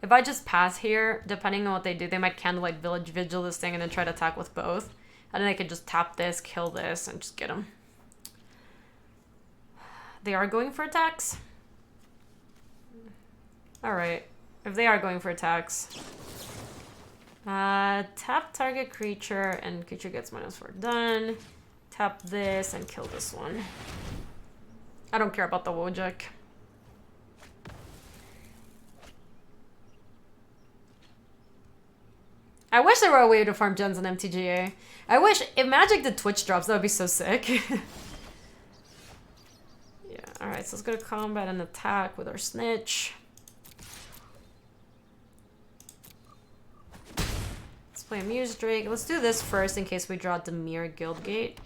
If I just pass here, depending on what they do, they might Candlelight Village Vigil this thing and then try to attack with both. And then I could just tap this, kill this, and just get them. They are going for attacks. Alright. If they are going for attacks. Tap target creature and creature gets -4 done. Tap this and kill this one. I don't care about the Wojak. I wish there were a way to farm gens on MTGA. I wish, if Magic did Twitch drops, that would be so sick. Yeah, alright, so let's go to combat and attack with our Snitch. Let's play a Muse Drake. Let's do this first in case we draw Dimir Guildgate.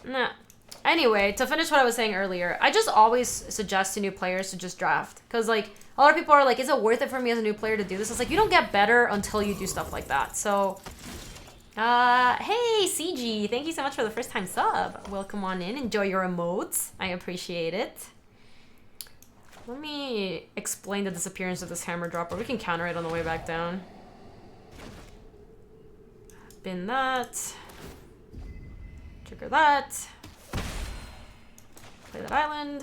Nah. Anyway, to finish what I was saying earlier, I just always suggest to new players to just draft. Because, like, a lot of people are like, is it worth it for me as a new player to do this? It's like, you don't get better until you do stuff like that. So, hey, CG, thank you so much for the first time sub. Welcome on in. Enjoy your emotes. I appreciate it. Let me explain the disappearance of this hammer dropper. We can counter it on the way back down. Bin that. Trigger that. Play that island.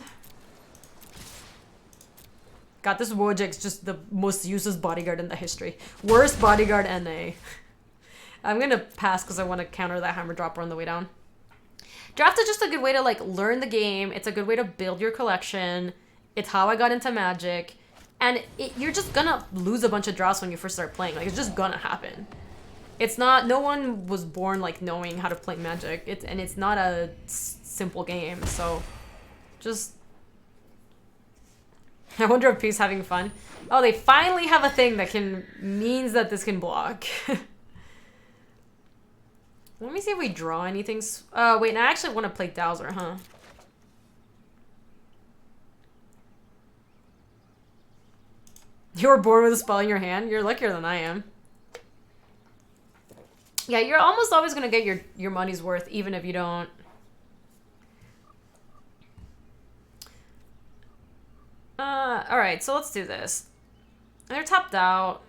God, this Wojak's just the most useless bodyguard in the history. Worst bodyguard NA. I'm gonna pass because I want to counter that hammer dropper on the way down. Draft is just a good way to like learn the game. It's a good way to build your collection. It's how I got into Magic. And you're just gonna lose a bunch of draws when you first start playing. Like, it's just gonna happen. It's not, no one was born like knowing how to play Magic. And it's not a simple game, so just... I wonder if P's having fun. Oh, they finally have a thing that means that this can block. Let me see if we draw anything. Wait, I actually want to play Dowser, huh? You were born with a spell in your hand? You're luckier than I am. Yeah, you're almost always going to get your money's worth, even if you don't. Alright, so let's do this. They're tapped out.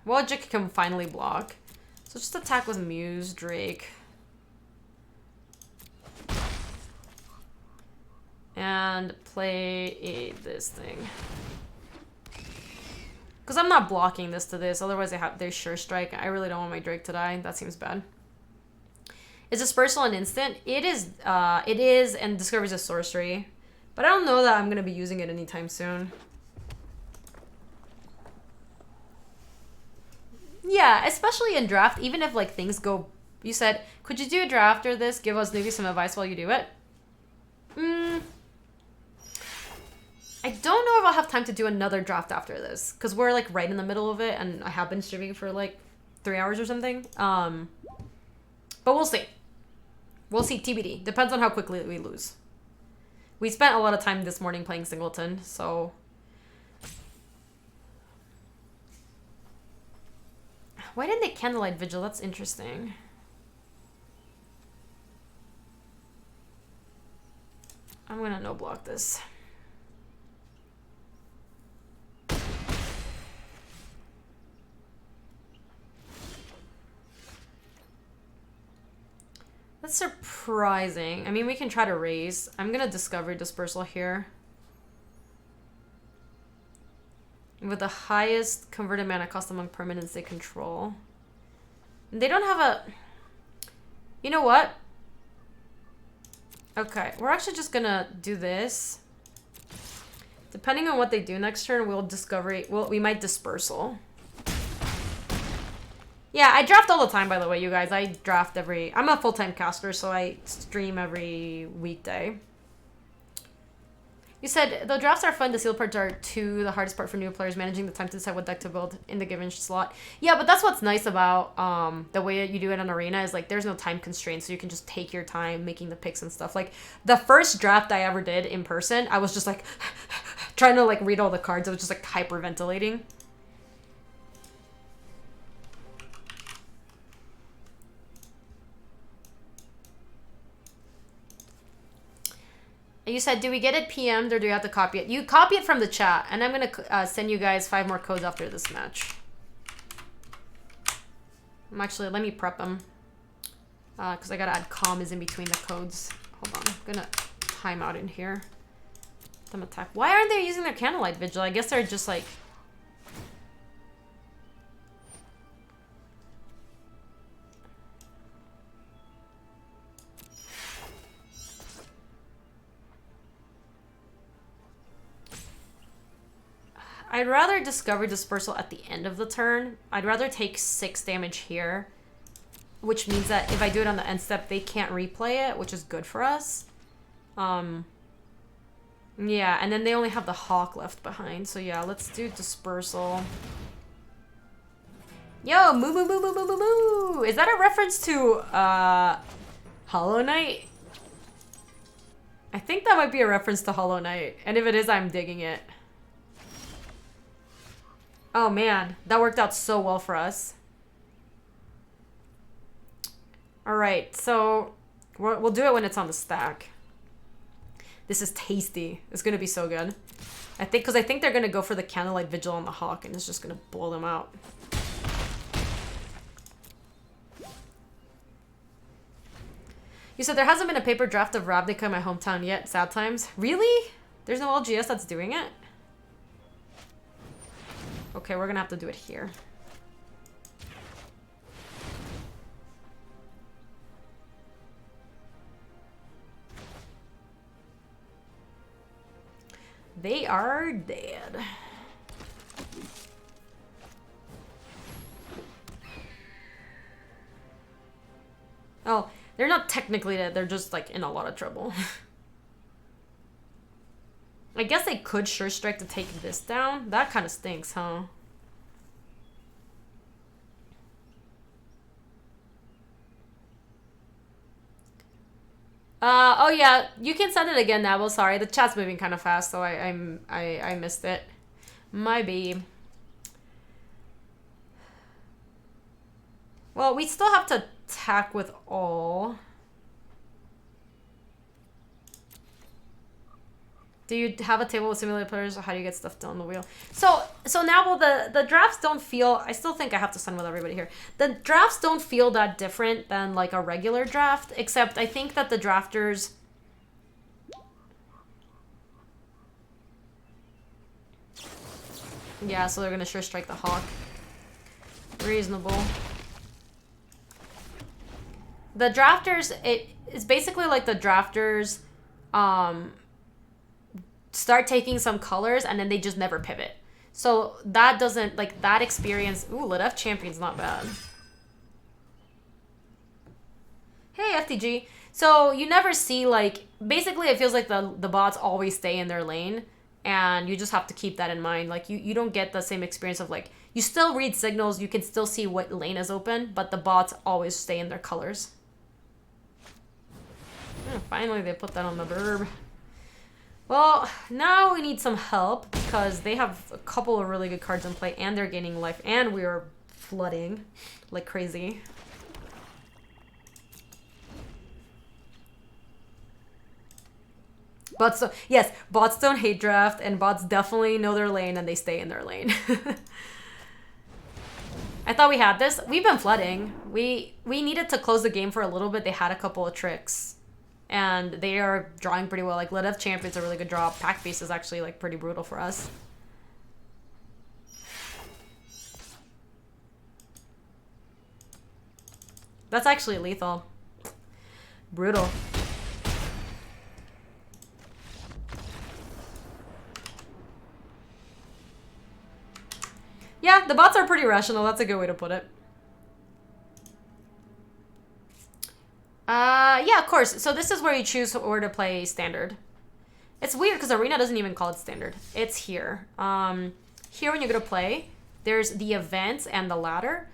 Wojak can finally block. So just attack with Muse, Drake. And play this thing. Because I'm not blocking this to this, otherwise they Sure Strike. I really don't want my Drake to die. That seems bad. Is Dispersal an instant? It is, and Discovery's a sorcery. But I don't know that I'm going to be using it anytime soon. Yeah, especially in draft, even if like things go You said, could you do a draft after this? Give us maybe some advice while you do it. I don't know if I'll have time to do another draft after this, because we're like right in the middle of it, and I have been streaming for like 3 hours or something. But we'll see. We'll see. TBD. Depends on how quickly we lose. We spent a lot of time this morning playing Singleton, so... Why didn't they Candlelight Vigil? That's interesting. I'm gonna no block this. That's surprising. I mean, we can try to raise. I'm gonna Discovery Dispersal here. With the highest converted mana cost among permanents they control. They don't have a... You know what? Okay, we're actually just gonna do this. Depending on what they do next turn, we'll Discovery... we might Dispersal. Yeah, I draft all the time, by the way, you guys. I draft every... I'm a full-time caster, so I stream every weekday. You said, though drafts are fun, the sealed parts are too the hardest part for new players, managing the time to decide what deck to build in the given slot. Yeah, but that's what's nice about the way that you do it on Arena is, like, there's no time constraints, so you can just take your time making the picks and stuff. Like, the first draft I ever did in person, I was just, like, trying to, like, read all the cards. I was just, like, hyperventilating. You said, do we get it PM'd or do we have to copy it? You copy it from the chat, and I'm going to send you guys 5 more codes after this match. Actually, let me prep them. Because I got to add commas in between the codes. Hold on. I'm going to time out in here. Them attack. Why aren't they using their Candlelight Vigil? I guess they're just like... I'd rather Discovery Dispersal at the end of the turn. I'd rather take 6 damage here, which means that if I do it on the end step, they can't replay it, which is good for us. Yeah, and then they only have the Hawk left behind. So yeah, let's do Dispersal. Yo, moo moo moo moo moo moo moo! Is that a reference to Hollow Knight? I think that might be a reference to Hollow Knight, and if it is, I'm digging it. Oh man, that worked out so well for us. Alright, so we'll do it when it's on the stack. This is tasty. It's gonna be so good. I think they're gonna go for the Candlelight Vigil on the Hawk, and it's just gonna blow them out. You said there hasn't been a paper draft of Ravnica in my hometown yet. Sad times. Really? There's no LGS that's doing it? Okay, we're gonna have to do it here. They are dead. Oh, they're not technically dead. They're just, like, in a lot of trouble. I guess they could Sure Strike to take this down. That kind of stinks, huh? Oh yeah, you can send it again, Nabble. Sorry, the chat's moving kind of fast, so I missed it. My babe. Well, we still have to attack with all. Do you have a table with simulated players, or how do you get stuff done on the wheel? So now, well, the drafts don't feel... I still think I have to send with everybody here. The drafts don't feel that different than, like, a regular draft, except I think that the drafters... Yeah, so they're going to Sure Strike the Hawk. Reasonable. The drafters... It's basically like the drafters... start taking some colors and then they just never pivot. So that doesn't, like, that experience... Ooh, Lit F Champion's not bad. Hey, FTG. So you never see, like, basically it feels like the bots always stay in their lane, and you just have to keep that in mind. Like, you don't get the same experience of, like, you still read signals, you can still see what lane is open, but the bots always stay in their colors. Finally, they put that on the burb. Well, now we need some help because they have a couple of really good cards in play and they're gaining life and we are flooding like crazy. Bots, yes, bots don't hate draft and bots definitely know their lane and they stay in their lane. I thought we had this. We've been flooding. We needed to close the game for a little bit. They had a couple of tricks. And they are drawing pretty well. Like, Lit of Champion's a really good draw. Pack Beast is actually, like, pretty brutal for us. That's actually lethal. Brutal. Yeah, the bots are pretty rational. That's a good way to put it. Yeah, of course. So this is where you choose where to play standard. It's weird because Arena doesn't even call it standard. It's here. Here when you're going to play, there's the events and the ladder.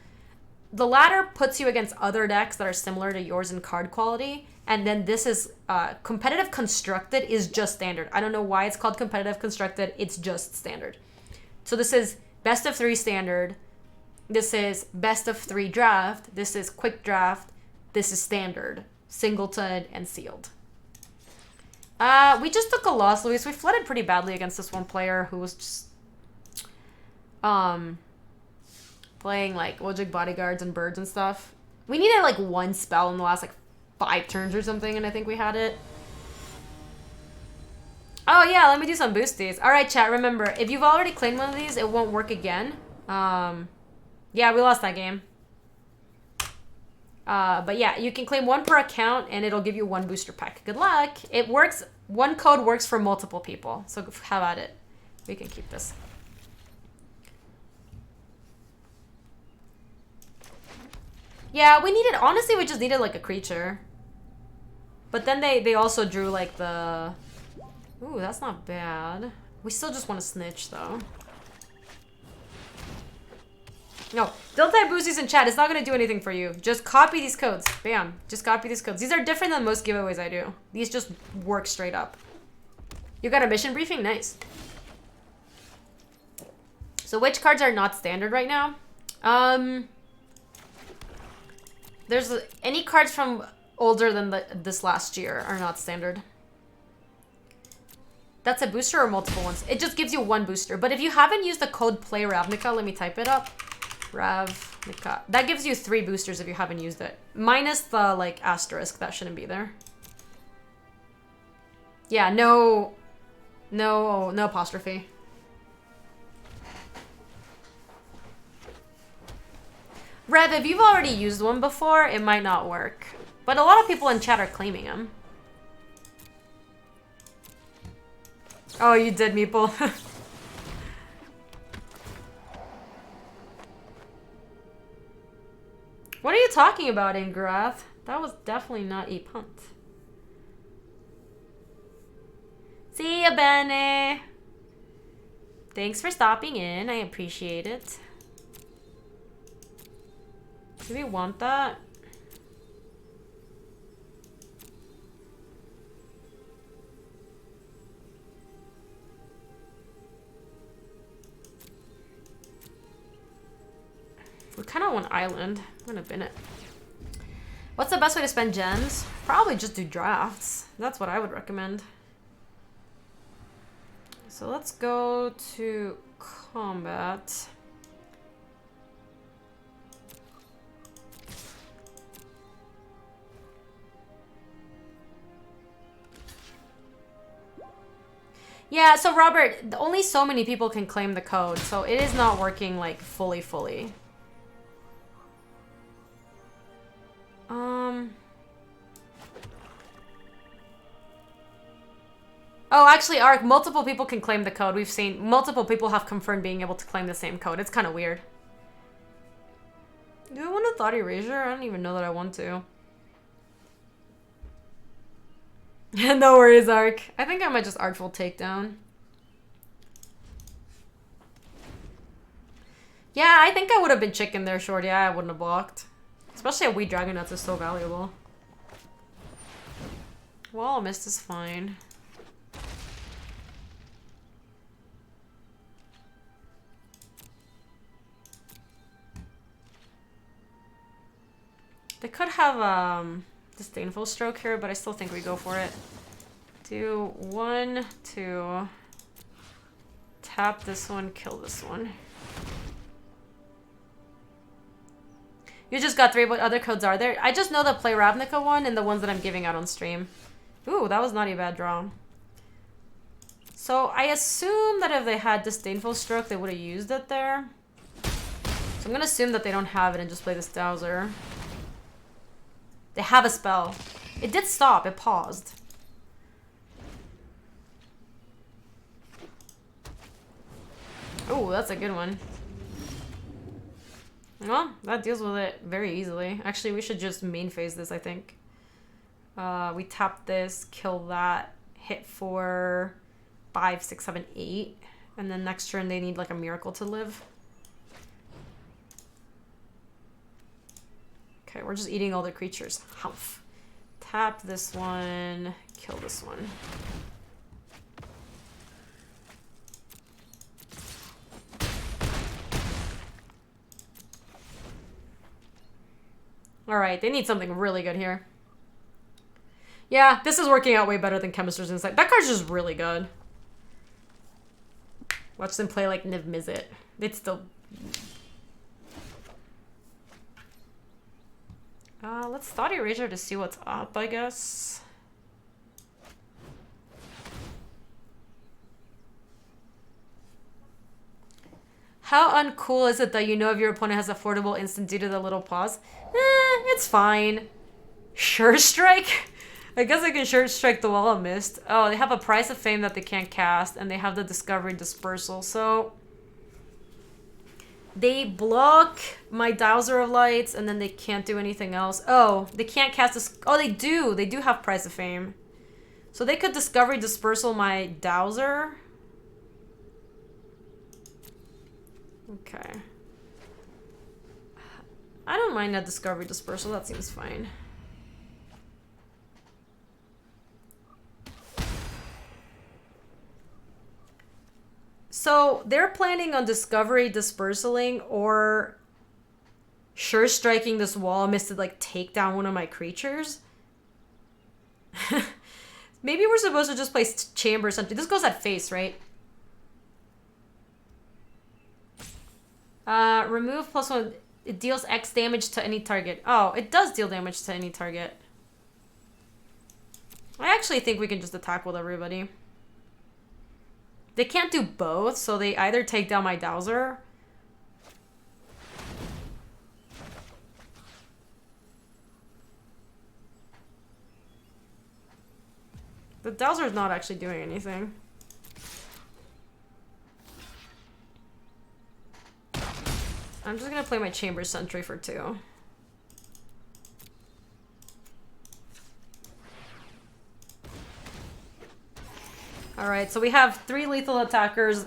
The ladder puts you against other decks that are similar to yours in card quality. And then this is competitive constructed is just standard. I don't know why it's called competitive constructed. It's just standard. So this is best of 3 standard. This is best of 3 draft. This is quick draft. This is standard, singleton, and sealed. We just took a loss, Luis. We flooded pretty badly against this one player who was just playing like Wojik bodyguards and birds and stuff. We needed like 1 spell in the last like 5 turns or something, and I think we had it. Oh yeah, let me do some boosties. All right, chat. Remember, if you've already claimed one of these, it won't work again. Yeah, we lost that game. But yeah, you can claim 1 per account and it'll give you 1 booster pack. Good luck. It works. 1 code works for multiple people. So have at it. We can keep this. Yeah, we needed, honestly, we just needed like a creature. But then they also drew like the, ooh, that's not bad. We still just want to snitch though. No, don't type boosties in chat. It's not going to do anything for you. Just copy these codes. Bam. Just copy these codes. These are different than most giveaways I do. These just work straight up. You got a mission briefing? Nice. So which cards are not standard right now? There's any cards from older than this last year are not standard. That's a booster or multiple ones? It just gives you 1 booster. But if you haven't used the code play Ravnica, let me type it up. Ravnica. That gives you 3 boosters if you haven't used it. Minus the, like, asterisk. That shouldn't be there. Yeah, no apostrophe. Rev, if you've already used one before, it might not work. But a lot of people in chat are claiming them. Oh, you did, Meeple. What are you talking about, Ingrath? That was definitely not a punt. See ya, Benny. Thanks for stopping in. I appreciate it. Do we want that? We kind of want island. I'm gonna bin it. What's the best way to spend gems? Probably just do drafts. That's what I would recommend. So let's go to combat. Yeah, so Robert, only so many people can claim the code, so it is not working like fully. Oh, actually, Ark, multiple people can claim the code. We've seen multiple people have confirmed being able to claim the same code. It's kind of weird. Do I want a thought erasure? I don't even know that I want to. No worries, Ark. I think I might just Artful Takedown. Yeah, I think I would have been chicken there, Short. Yeah, I wouldn't have blocked. Especially a Wheat Dragon Nuts is so valuable. Wall Mist is fine. They could have Disdainful Stroke here, but I still think we go for it. Do 1, 2. Tap this one, kill this one. You just got 3. What other codes are there? I just know the Play Ravnica one and the ones that I'm giving out on stream. Ooh, that was not a bad draw. So I assume that if they had Disdainful Stroke, they would have used it there. So I'm gonna assume that they don't have it and just play this Dowser. They have a spell. It did stop. It paused. Oh, that's a good one. Well, that deals with it very easily. Actually, we should just main phase this, I think. We tap this, kill that, hit for 5, 6, 7, 8. And then next turn they need like a miracle to live. Okay, we're just eating all the creatures. Humph. Tap this one, kill this one. Alright, they need something really good here. Yeah, this is working out way better than Chemister's Insight. That card's just really good. Watch them play like Niv Mizzet. They'd still... let's Thought Erasure to see what's up, I guess. How uncool is it that you know if your opponent has affordable instant due to the little pause? It's fine. Sure Strike? I guess I can Sure Strike the Wall of Mist. Oh, they have a Price of Fame that they can't cast, and they have the Discovery Dispersal, so... They block my Dowser of Lights, and then they can't do anything else. Oh, they can't cast this. Oh, they do. They do have Price of Fame. So they could Discovery Dispersal my Dowser. Okay. I don't mind a Discovery Dispersal. That seems fine. So they're planning on Discovery Dispersaling or Sure Striking this Wall Mist to like take down one of my creatures. Maybe we're supposed to just play Chamber or something. This goes at face, right? Remove +1. It deals X damage to any target. Oh, it does deal damage to any target. I actually think we can just attack with everybody. They can't do both, so they either take down my Dowser. The Dowser's not actually doing anything. I'm just gonna play my Chamber Sentry for 2. Alright, so we have 3 lethal attackers,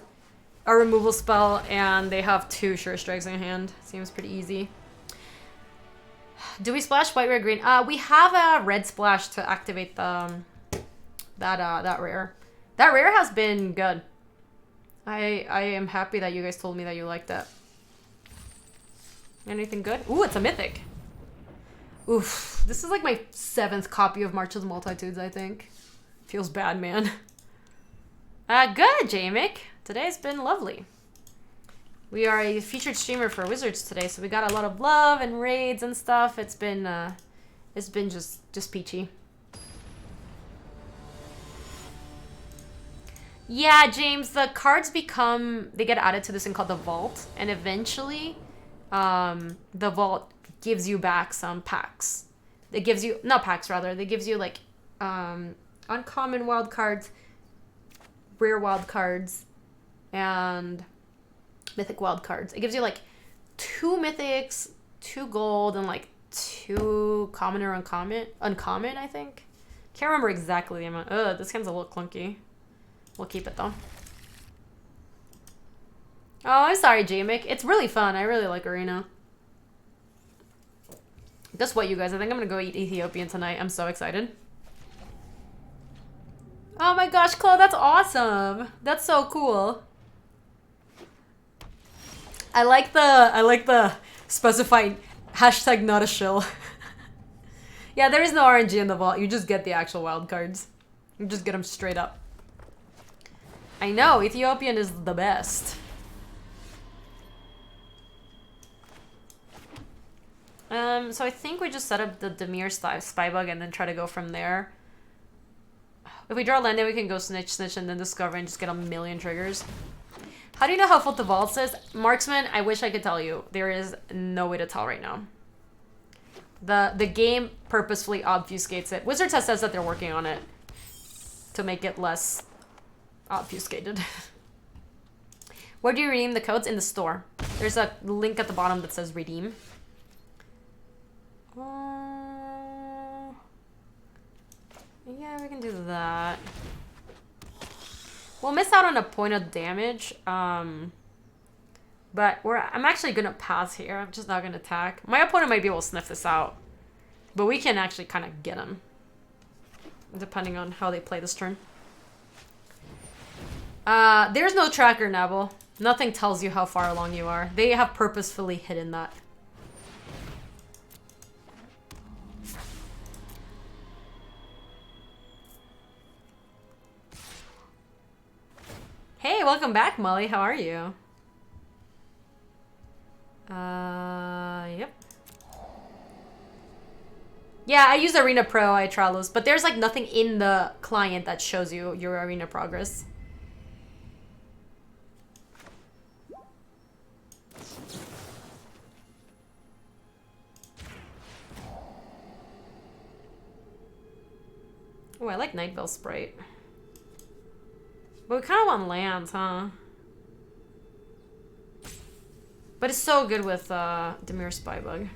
a removal spell, and they have 2 Sure Strikes in hand. Seems pretty easy. Do we splash white, red, green? We have a red splash to activate the that rare. That rare has been good. I am happy that you guys told me that you liked that. Anything good? Ooh, it's a mythic. Oof, this is like my 7th copy of March of the Multitudes, I think. Feels bad, man. Good, Jamick. Today's been lovely. We are a featured streamer for Wizards today, so we got a lot of love and raids and stuff. It's been just peachy. Yeah, James, the cards they get added to this thing called the Vault, and eventually, the Vault gives you back some packs. It gives you, not packs rather, they gives you like, uncommon wild cards, rare wild cards, and mythic wild cards. It gives you like 2 mythics, 2 gold, and like 2 common or uncommon, I think. Can't remember exactly the amount. Ugh, this hand's a little clunky. We'll keep it though. Oh, I'm sorry, J-Mick. It's really fun. I really like Arena. Guess what, you guys? I think I'm gonna go eat Ethiopian tonight. I'm so excited. Oh my gosh, Chloe, that's awesome. That's so cool. I like the specified hashtag not a shill. Yeah, there is no RNG in the vault. You just get the actual wild cards. You just get them straight up. I know, Ethiopian is the best. So I think we just set up the Demir spy bug and then try to go from there. If we draw land, then we can go snitch, and then discover and just get a million triggers. How do you know how full the vault is? Marksman, I wish I could tell you. There is no way to tell right now. The game purposefully obfuscates it. Wizards has says that they're working on it to make it less obfuscated. Where do you redeem the codes? In the store. There's a link at the bottom that says redeem. Yeah, we can do that. We'll miss out on a point of damage. But I'm actually gonna pass here. I'm just not gonna attack. My opponent might be able to sniff this out. But we can actually kind of get him. Depending on how they play this turn. There's no tracker, Neville. Nothing tells you how far along you are. They have purposefully hidden that. Hey, welcome back, Molly. How are you? Yep. Yeah, I use Arena Pro, I Tralos, but there's like nothing in the client that shows you your Arena progress. Oh, I like Night Veil Sprite. But we kind of want lands, huh? But it's so good with Demir Spybug.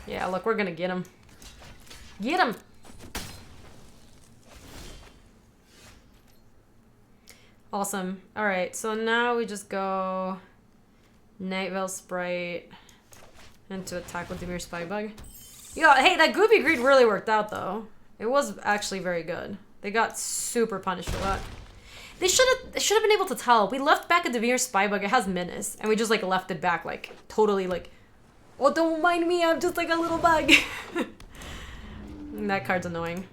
Yeah, look, we're gonna get him. Get him! Awesome. Alright, so now we just go Night Veil Sprite into attack with Demir Spybug. Yo, hey, that Goopy Greed really worked out, though. It was actually very good. They got super punished for that. They should have been able to tell. We left back a Demir Spybug. It has Menace, and we just like left it back, like totally like, oh, don't mind me. I'm just like a little bug. That card's annoying.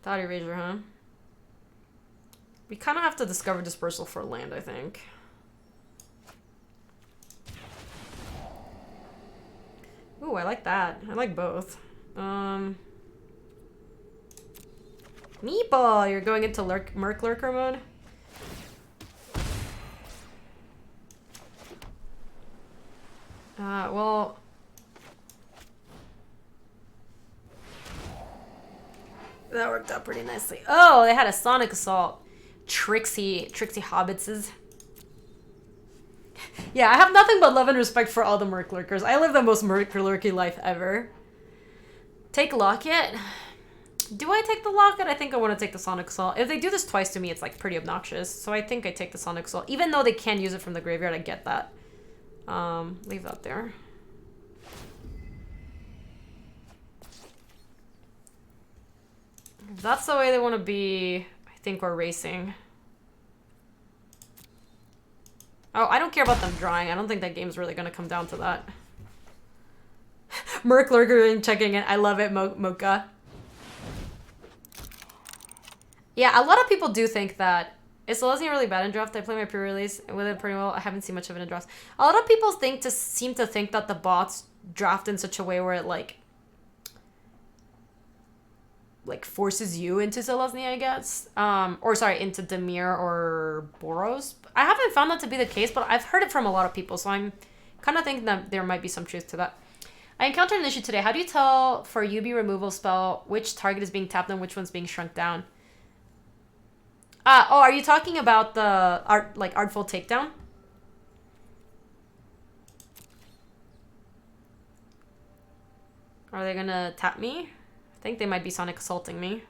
Thought Eraser, huh? We kind of have to discover Dispersal for land, I think. Ooh, I like that. I like both. Meeple, you're going into Merc Lurker mode? Well... That worked out pretty nicely. Oh, they had a Sonic Assault. Trixie Hobbitses. Yeah, I have nothing but love and respect for all the Merc Lurkers. I live the most Merc Lurky life ever. Take Locket? Do I take the Locket? I think I want to take the Sonic Assault. If they do this twice to me, it's like pretty obnoxious. So I think I take the Sonic Assault. Even though they can use it from the graveyard, I get that. Leave that there. If that's the way they want to be, I think we're racing. Oh, I don't care about them drawing. I don't think that game's really going to come down to that. Merc Lurker and checking it. I love it, Mocha. Yeah, a lot of people do think that is Selesnya really bad in draft. I play my pre-release with it pretty well. I haven't seen much of it in drafts. A lot of people seem to think that the bots draft in such a way where it like forces you into Selesnya, I guess. Or sorry, into Demir or Boros. I haven't found that to be the case, but I've heard it from a lot of people, so I'm kind of thinking that there might be some truth to that. I encountered an issue today. How do you tell for UB removal spell which target is being tapped and which one's being shrunk down? Oh, are you talking about the Artful Takedown? Are they gonna tap me? I think they might be Sonic assaulting me.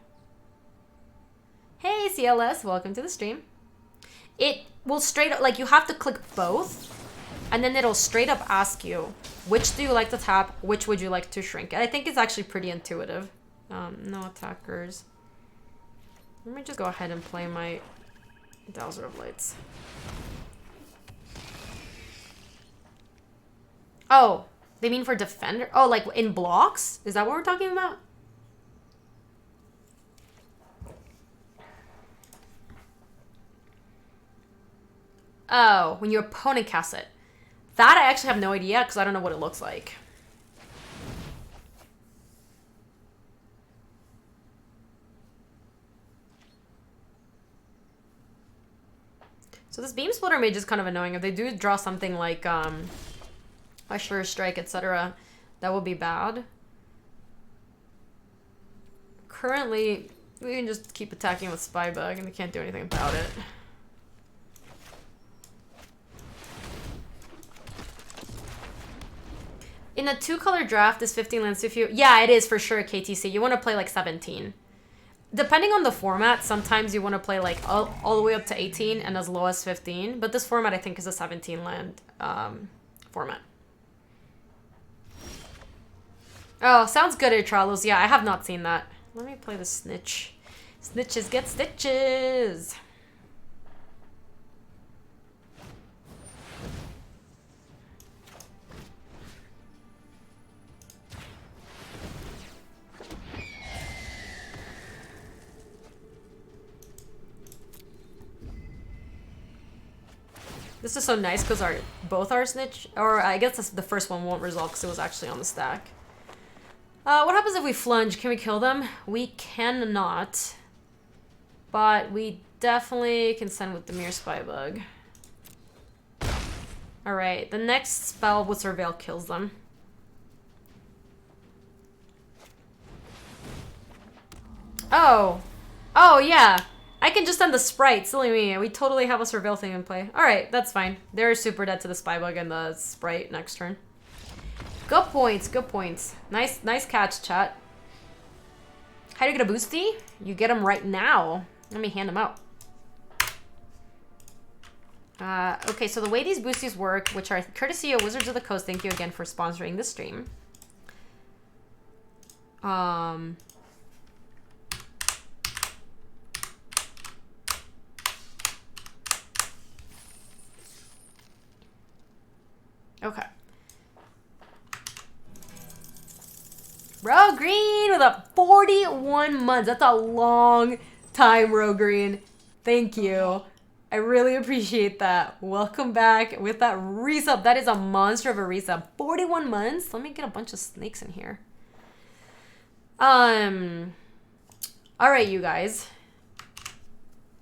Hey, CLS, welcome to the stream. It will straight up, like, you have to click both, and then it'll straight up ask you, which do you like to tap, which would you like to shrink? I think it's actually pretty intuitive. No attackers. Let me just go ahead and play my Dowser of Lights. Oh, they mean for defender? Oh, like in blocks? Is that what we're talking about? Oh, when your opponent casts it. That I actually have no idea because I don't know what it looks like. So this Beam Splitter Mage is kind of annoying. If they do draw something like a Sure Strike, etc., that would be bad. Currently, we can just keep attacking with Spybug and we can't do anything about it. In a 2-color draft, is 15 lands too few? Yeah, it is for sure, KTC. You want to play like 17. Depending on the format, sometimes you want to play like all the way up to 18 and as low as 15. But this format, I think, is a 17 land format. Oh, sounds good, Atralos. Yeah, I have not seen that. Let me play the Snitch. Snitches get stitches. This is so nice because both our Snitch, or I guess the first one won't resolve because it was actually on the stack. What happens if we flunge? Can we kill them? We cannot. But we definitely can send with the Mere Spybug. Alright, the next spell with Surveil kills them. Oh. Oh, yeah. I can just send the Sprite. Silly me. We totally have a Surveil thing in play. Alright, that's fine. They're super dead to the Spybug and the Sprite next turn. Good points, good points. Nice catch, chat. How do you get a boosty? You get them right now. Let me hand them out. Okay, so the way these boosties work, which are courtesy of Wizards of the Coast, thank you again for sponsoring this stream. Okay. Row Green with a 41 months. That's a long time, Row Green. Thank you. I really appreciate that. Welcome back with that resub. That is a monster of a resub. 41 months. Let me get a bunch of snakes in here. All right, you guys.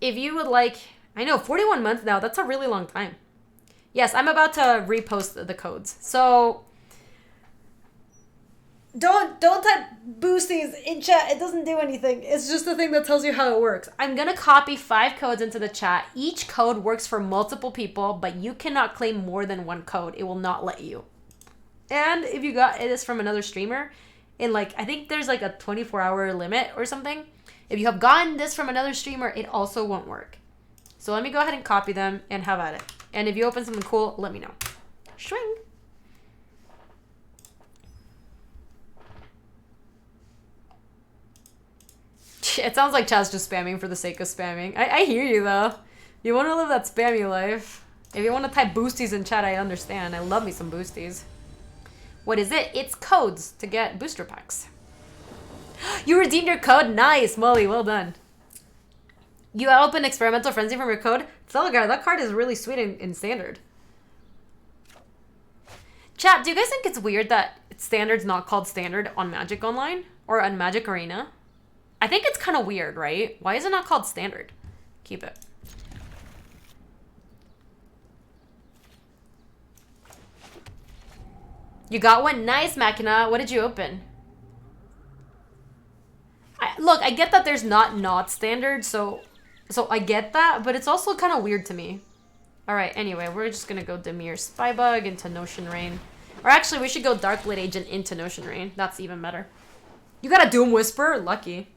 If you would like, I know 41 months now. That's a really long time. Yes, I'm about to repost the codes. So don't type boosties in chat. It doesn't do anything. It's just the thing that tells you how it works. I'm going to copy 5 codes into the chat. Each code works for multiple people, but you cannot claim more than one code. It will not let you. And if you got this from another streamer, in like, I think there's like a 24-hour limit or something. If you have gotten this from another streamer, it also won't work. So let me go ahead and copy them and have at it. And if you open something cool, let me know. Swing. It sounds like Chaz just spamming for the sake of spamming. I hear you, though. You want to live that spammy life. If you want to type boosties in chat, I understand. I love me some boosties. What is it? It's codes to get booster packs. You redeemed your code? Nice, Molly. Well done. You open Experimental Frenzy from your code? Felgar, that card is really sweet in Standard. Chat, do you guys think it's weird that Standard's not called Standard on Magic Online? Or on Magic Arena? I think it's kind of weird, right? Why is it not called Standard? Keep it. You got one? Nice, Machina. What did you open? Look, I get that there's not Standard, so I get that, but it's also kind of weird to me. All right, anyway, we're just going to go Dimir Spybug into Notion Rain. Or actually, we should go Darkblade Agent into Notion Rain. That's even better. You got a Doom Whisper? Lucky.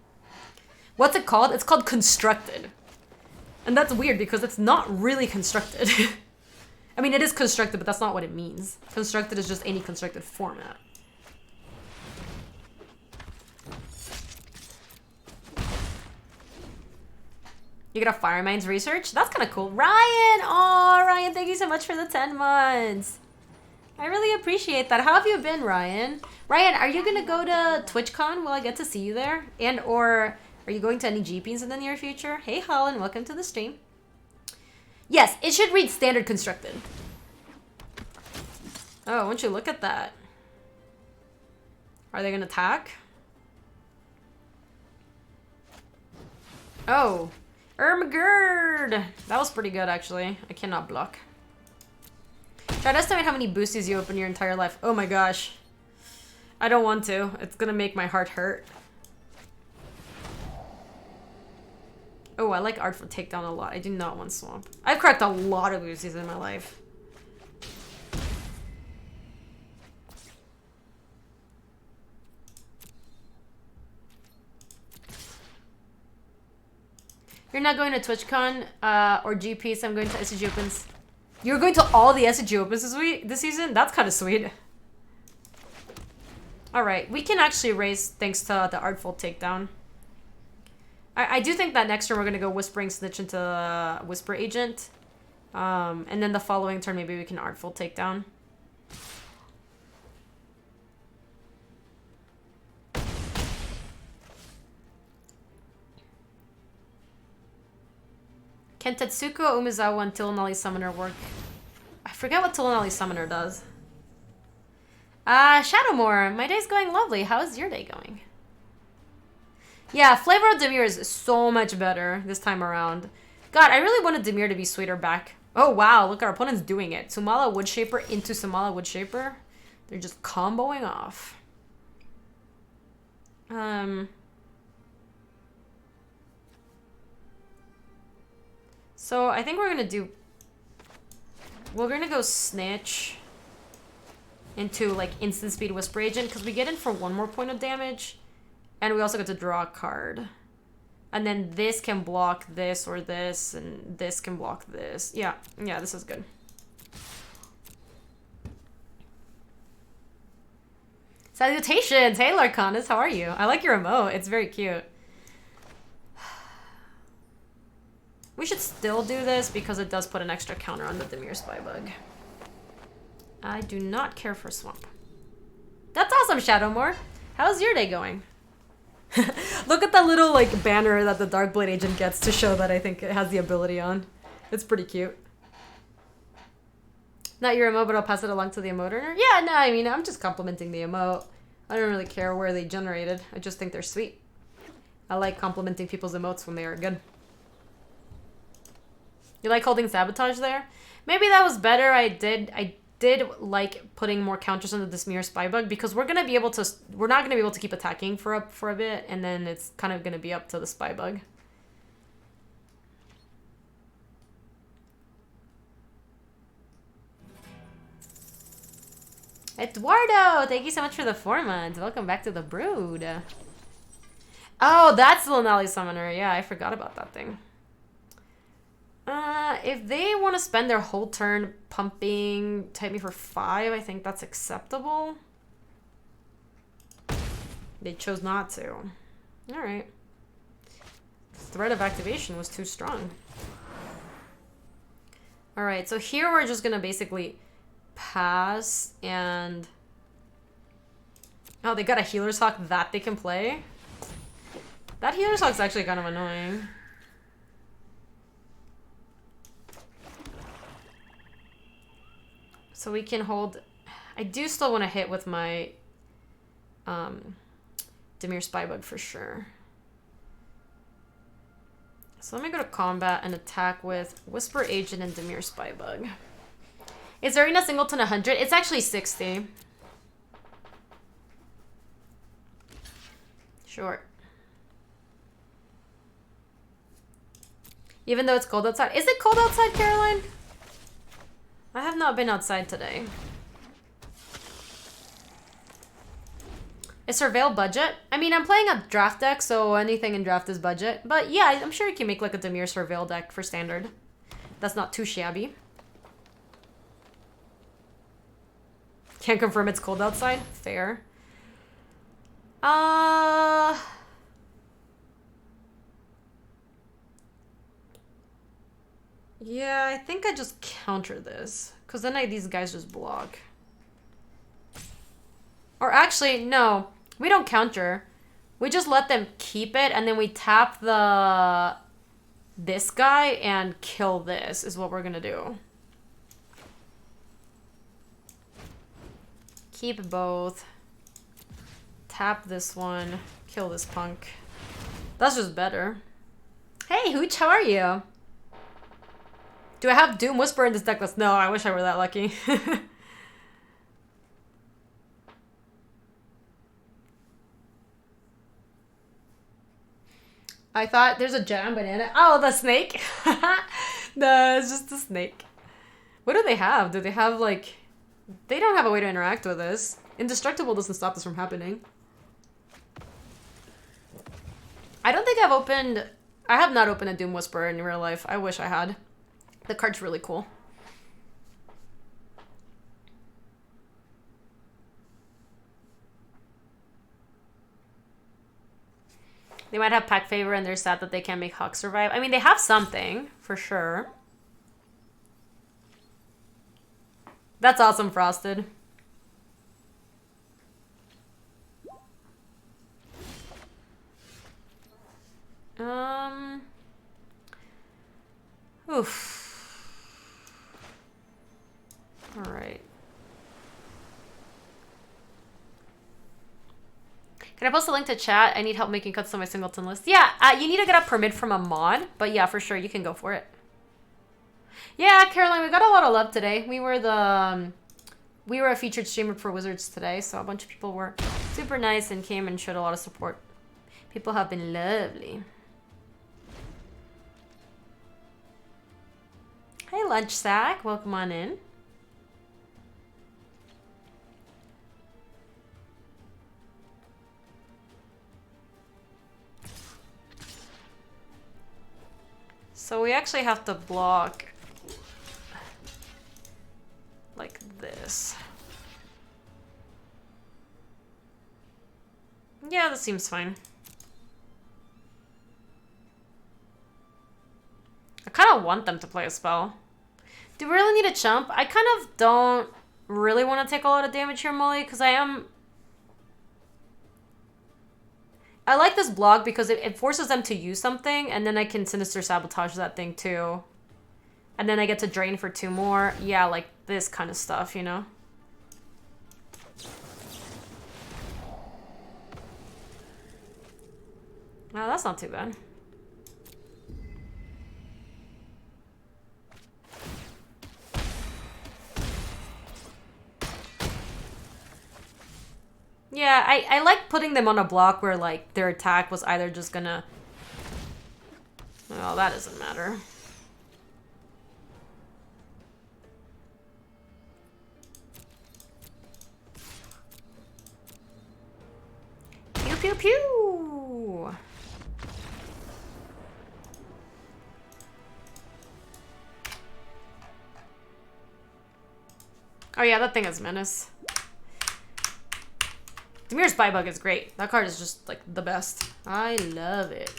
What's it called? It's called Constructed. And that's weird because it's not really constructed. I mean, it is constructed, but that's not what it means. Constructed is just any constructed format. You get a Fire Mines research? That's kind of cool. Ryan! Oh, Ryan, thank you so much for the 10 months. I really appreciate that. How have you been, Ryan? Ryan, are you going to go to TwitchCon? Will I get to see you there? And or are you going to any GPs in the near future? Hey, Holland, welcome to the stream. Yes, it should read standard constructed. Oh, won't you look at that? Are they going to attack? Oh. Ermagerd! That was pretty good, actually. I cannot block. Try to estimate how many boosties you open your entire life. Oh my gosh. I don't want to. It's gonna make my heart hurt. Oh, I like Artful Takedown a lot. I do not want Swamp. I've cracked a lot of boosties in my life. You're not going to TwitchCon or GPs. I'm going to SCG Opens. You're going to all the SCG Opens this season? That's kind of sweet. Alright, we can actually raise thanks to the Artful Takedown. I do think that next turn we're going to go Whispering Snitch into Whisper Agent. And then the following turn maybe we can Artful Takedown. Can Tetsuko, Umezawa, and Tilonali Summoner work? I forget what Tilonali Summoner does. Shadowmoor, my day's going lovely. How's your day going? Yeah, Flavor of Demir is so much better this time around. God, I really wanted Demir to be sweeter back. Oh wow, look, our opponent's doing it. Sumala Woodshaper into Sumala Woodshaper. They're just comboing off. So I think we're gonna go Snitch into like instant speed Whisper Agent because we get in for 1 more point of damage, and we also get to draw a card, and then this can block this or this, and this can block this. Yeah, this is good. Salutations! Hey Larcanis, how are you? I like your emote. It's very cute. We should still do this because it does put an extra counter on the Demir Spybug. I do not care for Swamp. That's awesome, Shadowmoor. How's your day going? Look at that little like banner that the Darkblade Agent gets to show that I think it has the ability on. It's pretty cute. Not your emote, but I'll pass it along to the emote earner. Yeah, no, I mean, I'm just complimenting the emote. I don't really care where they generated. I just think they're sweet. I like complimenting people's emotes when they are good. You like holding Sabotage there? Maybe that was better. I did like putting more counters on the Demir Spybug because we're not gonna be able to keep attacking for a bit, and then it's kind of gonna be up to the Spybug. Eduardo, thank you so much for the 4 months. Welcome back to the Brood. Oh, that's the Lanali Summoner. Yeah, I forgot about that thing. If they want to spend their whole turn pumping Type Me for 5, I think that's acceptable. They chose not to. Alright. Threat of activation was too strong. Alright, so here we're just gonna basically pass and... Oh, they got a Healer's Hawk that they can play? That Healer's Hawk's actually kind of annoying. So we can hold... I do still want to hit with my Demir Spybug for sure. So let me go to combat and attack with Whisper Agent and Demir Spybug. Is Arena Singleton 100? It's actually 60. Short. Even though it's cold outside. Is it cold outside, Caroline? I have not been outside today. Is Surveil budget? I mean, I'm playing a draft deck, so anything in draft is budget. But yeah, I'm sure you can make like a Dimir Surveil deck for standard. That's not too shabby. Can't confirm it's cold outside. Fair. Yeah, I think I just counter this. Because then these guys just block. Or actually, no. We don't counter. We just let them keep it, and then we tap this guy and kill this, is what we're gonna do. Keep both. Tap this one. Kill this punk. That's just better. Hey, Hooch, how are you? Do I have Doom Whisper in this deck list? No, I wish I were that lucky. I thought there's a jam banana. Oh, the snake. No, it's just a snake. What do they have? Do they have like... They don't have a way to interact with this. Indestructible doesn't stop this from happening. I don't think I've opened... I have not opened a Doom Whisperer in real life. I wish I had. The card's really cool. They might have pack favor and they're sad that they can't make Hawk survive. I mean, they have something, for sure. That's awesome, Frosted. Oof. All right. Can I post a link to chat? I need help making cuts on my singleton list. Yeah, you need to get a permit from a mod, but yeah, for sure, you can go for it. Yeah, Caroline, we got a lot of love today. We were a featured streamer for Wizards today, so a bunch of people were super nice and came and showed a lot of support. People have been lovely. Hey, Lunch Sack, welcome on in. So we actually have to block like this. Yeah, that seems fine. I kind of want them to play a spell. Do we really need a chump? I kind of don't really want to take a lot of damage here, Molly, because I like this block because it forces them to use something, and then I can Sinister Sabotage that thing too. And then I get to drain for 2 more. Yeah, like this kind of stuff, you know? Oh, that's not too bad. Yeah, I like putting them on a block where, like, their attack was either just gonna... Well, that doesn't matter. Pew, pew, pew! Oh yeah, that thing is menace. Dimir's Spybug is great. That card is just, like, the best. I love it.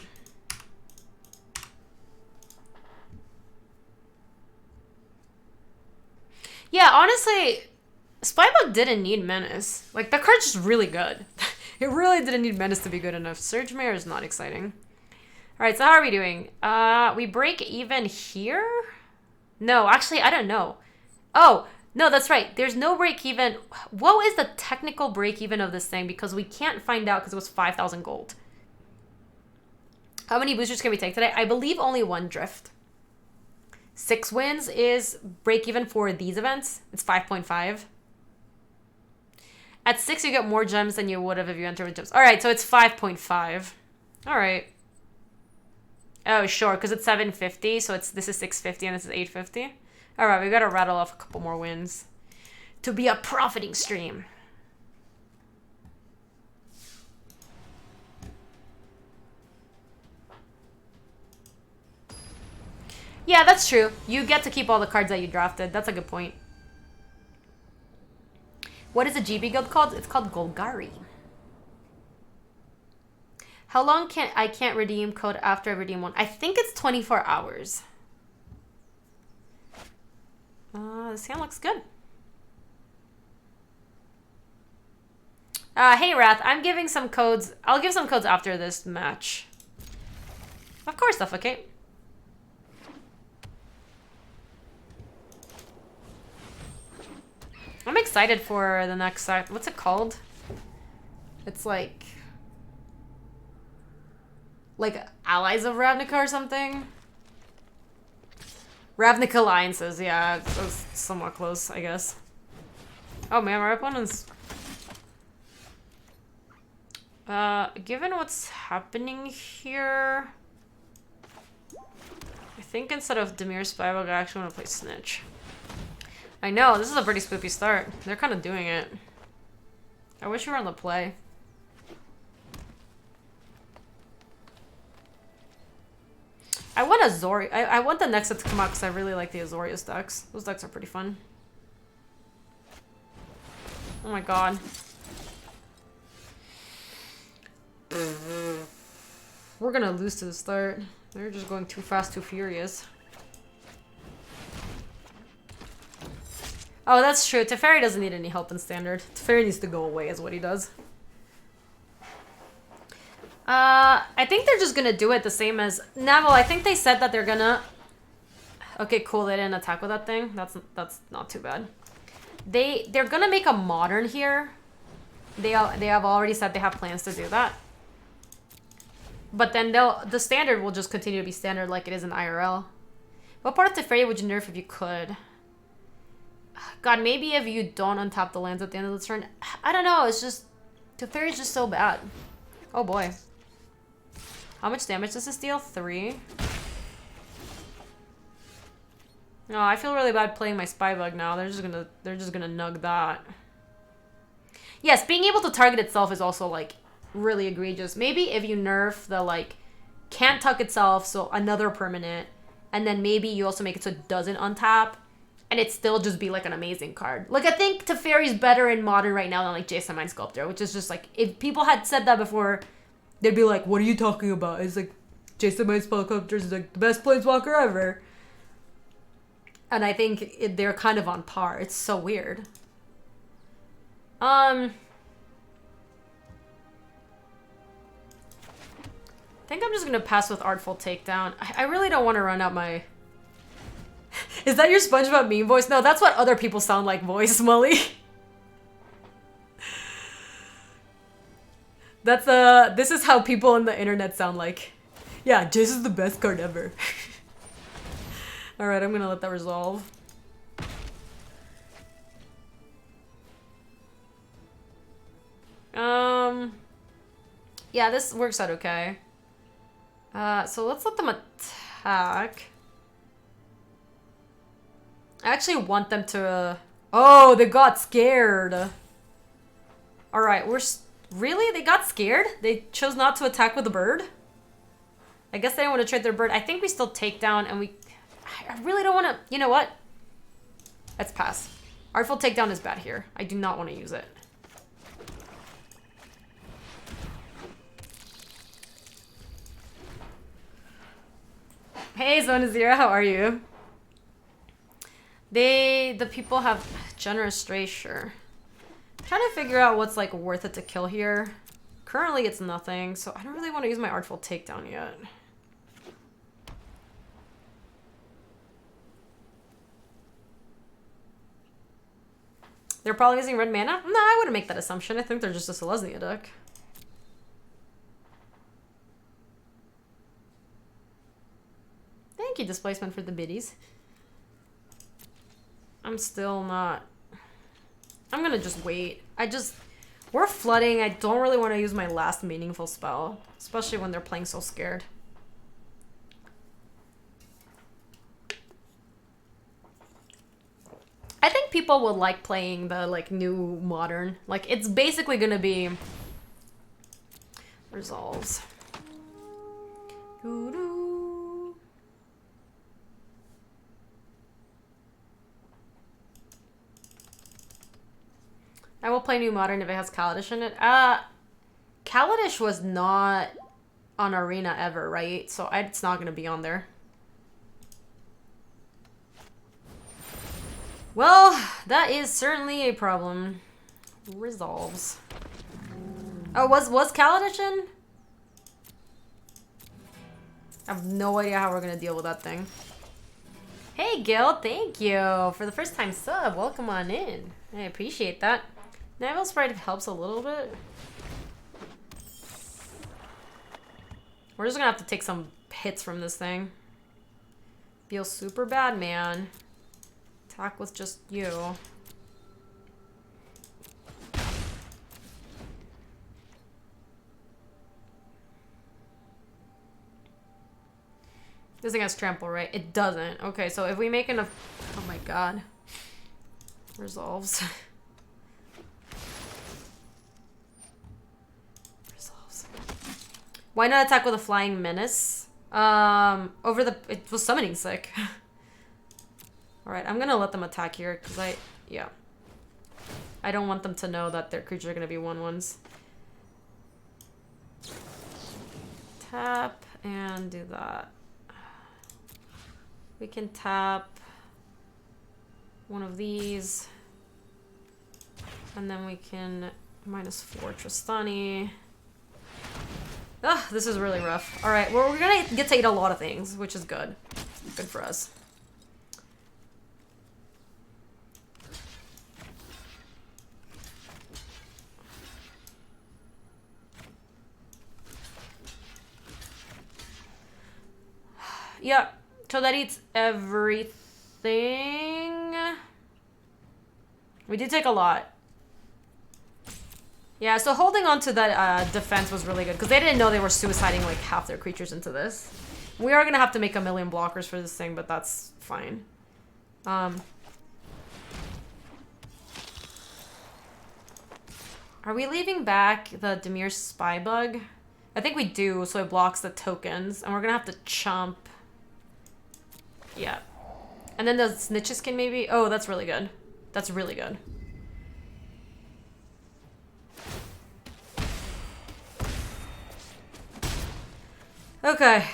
Yeah, honestly, Spybug didn't need Menace. Like, that card's just really good. It really didn't need Menace to be good enough. Surge Mare is not exciting. Alright, so how are we doing? We break even here? No, actually, I don't know. Oh, no, that's right. There's no break even. What is the technical break even of this thing? Because we can't find out because it was 5,000 gold. How many boosters can we take today? I believe only 1 drift. 6 wins is break even for these events. It's 5.5. At 6, you get more gems than you would have if you entered with gems. All right, so it's 5.5. All right. Oh, sure, because it's 750, so this is 650 and this is 850. All right, we got to rattle off a couple more wins to be a profiting stream. Yeah, that's true. You get to keep all the cards that you drafted. That's a good point. What is a GB guild called? It's called Golgari. How long can't redeem code after I redeem one? I think it's 24 hours. This hand looks good. Hey Wrath, I'm giving some codes. I'll give some codes after this match. Of course, Suffocate. I'm excited for the next side. What's it called? It's like Allies of Ravnica or something. Ravnica Alliances, yeah, it was somewhat close, I guess. Oh man, our opponent's... given what's happening here... I think instead of Demir Spybug, I actually want to play Snitch. I know, this is a pretty spoopy start. They're kind of doing it. I wish we were on the play. I want Azorius. I want the next set to come out because I really like the Azorius decks. Those decks are pretty fun. Oh my god. We're gonna lose to the start. They're just going too fast, too furious. Oh, that's true. Teferi doesn't need any help in Standard. Teferi needs to go away is what he does. I think they're just gonna do it the same as... Neville, I think they said that they're gonna... Okay, cool. They didn't attack with that thing. That's not too bad. They're gonna make a Modern here. They have already said they have plans to do that. But then the Standard will just continue to be Standard like it is in IRL. What part of Teferi would you nerf if you could? God, maybe if you don't untap the lands at the end of the turn. I don't know. It's just... Teferi is just so bad. Oh boy. How much damage does this deal? 3. No, I feel really bad playing my Spybug now. They're just gonna nug that. Yes, being able to target itself is also like really egregious. Maybe if you nerf the like can't tuck itself, so another permanent, and then maybe you also make it so it doesn't untap, and it still just be like an amazing card. Like I think Teferi's better in Modern right now than like Jason Mind Sculptor, which is just like if people had said that before. They'd be like, what are you talking about? It's like, Jason Mind Sculptor is like the best planeswalker ever. And I think they're kind of on par. It's so weird. I think I'm just going to pass with Artful Takedown. I really don't want to run out my... Is that your SpongeBob meme voice? No, that's what other people sound like voice, Molly. That's this is how people on the internet sound like. Yeah, Jace is the best card ever. Alright, I'm gonna let that resolve. Yeah, this works out okay. So let's let them attack. I actually want them to... Oh, they got scared. Alright, Really? They got scared? They chose not to attack with a bird? I guess they didn't want to trade their bird. I think we still take down and we... I really don't want to... You know what? Let's pass. Artful Takedown is bad here. I do not want to use it. Hey, Zone Zero, how are you? The people have Generous Stray, sure. Trying to figure out what's like worth it to kill here. Currently it's nothing, so I don't really want to use my Artful Takedown yet. They're probably using red mana? No, I wouldn't make that assumption. I think they're just a Selesnya deck. Thank you, Displacement, for the biddies. I'm still not... I'm gonna just wait. We're flooding. I don't really want to use my last meaningful spell. Especially when they're playing so scared. I think people will like playing the like new Modern. Like it's basically gonna be... Resolves. Doo-doo. I will play New Modern if it has Kaladesh in it. Kaladesh was not on Arena ever, right? So it's not going to be on there. Well, that is certainly a problem. Resolves. Oh, was Kaladesh in? I have no idea how we're going to deal with that thing. Hey, Gil, thank you for the first time sub. Welcome on in. I appreciate that. Naval Sprite helps a little bit. We're just gonna have to take some hits from this thing. Feels super bad, man. Attack with just you. This thing has trample, right? It doesn't. Okay, so if we make enough... Oh my god. Resolves. Resolves. Why not attack with a flying menace? It was summoning sick. Alright, I'm gonna let them attack here, because yeah. I don't want them to know that their creatures are gonna be 1/1s. Tap, and do that. We can tap one of these. And then we can -4 Tristani. Ugh, this is really rough. Alright, well, we're gonna get to eat a lot of things, which is good. Good for us. Yeah, so that eats everything. We did take a lot. Yeah, so holding on to that defense was really good because they didn't know they were suiciding like half their creatures into this. We are gonna have to make a million blockers for this thing, but that's fine. Are we leaving back the Dimir Spybug? I think we do, so it blocks the tokens, and we're gonna have to chomp. Yeah. And then the Snitches can maybe... Oh, that's really good. That's really good. Okay.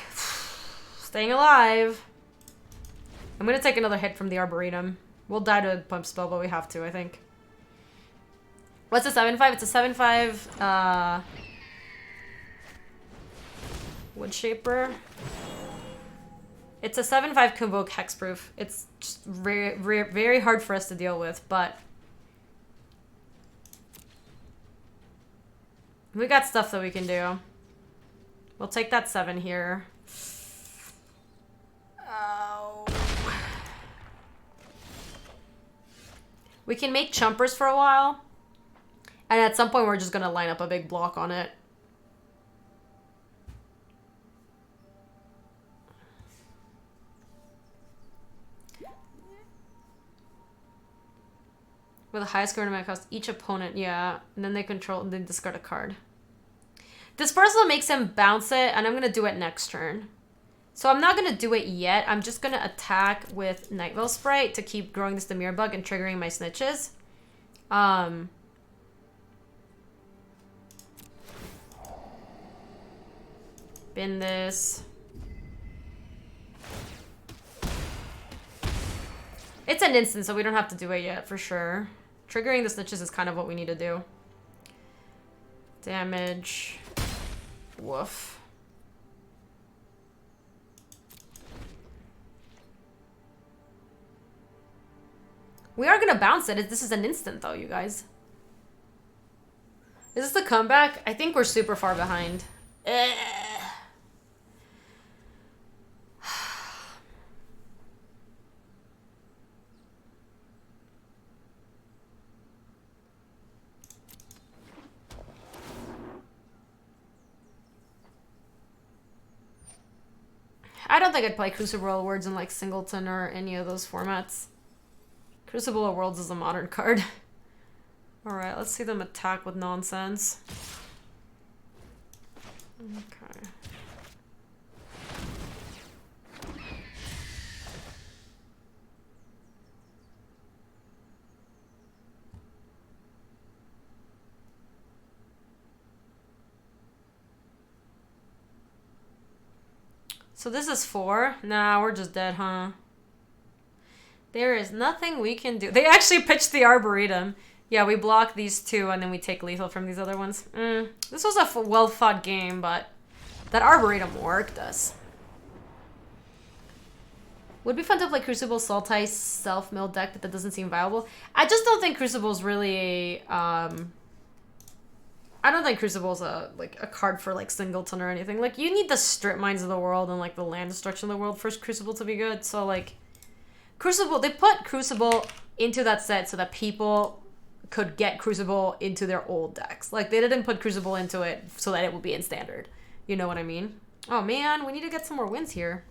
Staying alive. I'm gonna take another hit from the Arboretum. We'll die to a pump spell, but we have to, I think. What's a 7/5? It's a 7/5, Wood Shaper. It's a 7/5 Convoke Hexproof. It's just very hard for us to deal with, but... we got stuff that we can do. We'll take that 7 here. Oh. We can make Chumpers for a while. And at some point, we're just going to line up a big block on it. With the highest card amount cost each opponent, yeah. And then they discard a card. Dispersal makes him bounce it, and I'm going to do it next turn. So I'm not going to do it yet. I'm just going to attack with Nightveil Sprite to keep growing this Dimir bug and triggering my Snitches. Bin this. It's an instant, so we don't have to do it yet, for sure. Triggering the Snitches is kind of what we need to do. Damage. Woof. We are gonna bounce it. This is an instant, though, you guys. Is this the comeback? I think we're super far behind. I don't think I'd play Crucible of Worlds in like Singleton or any of those formats. Crucible of Worlds is a modern card. Alright, let's see them attack with nonsense. Okay. So this is 4. Nah, we're just dead, huh? There is nothing we can do. They actually pitched the Arboretum. Yeah, we block these 2 and then we take lethal from these other ones. This was a well-fought game, but that Arboretum worked us. Would be fun to play Crucible Sultai self-mill deck, but that doesn't seem viable. I just don't think Crucible's really I don't think Crucible's a card for like Singleton or anything. Like you need the strip mines of the world and like the land destruction of the world for Crucible to be good. So like Crucible, they put Crucible into that set so that people could get Crucible into their old decks. Like they didn't put Crucible into it so that it would be in standard. You know what I mean? Oh man, we need to get some more wins here.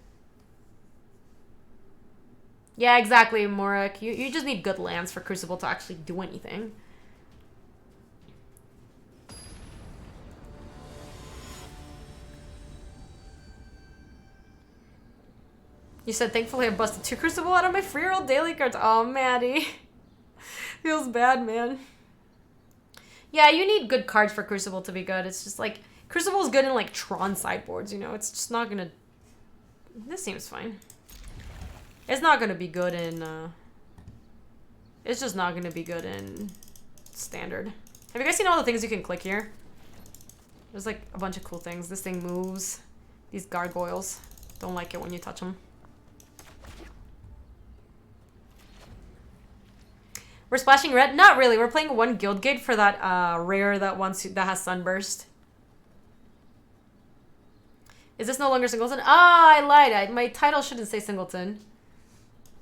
Yeah, exactly, Morik. You just need good lands for Crucible to actually do anything. You said, thankfully I busted 2 Crucible out of my free-roll daily cards. Oh, Maddie. Feels bad, man. Yeah, you need good cards for Crucible to be good. It's just like, Crucible's good in like Tron sideboards, you know? It's just not gonna... This seems fine. It's not gonna be good in, it's just not gonna be good in standard. Have you guys seen all the things you can click here? There's like a bunch of cool things. This thing moves. These gargoyles. Don't like it when you touch them. We're splashing red? Not really. We're playing 1 Guildgate for that rare that has Sunburst. Is this no longer Singleton? Ah, I lied. My title shouldn't say Singleton.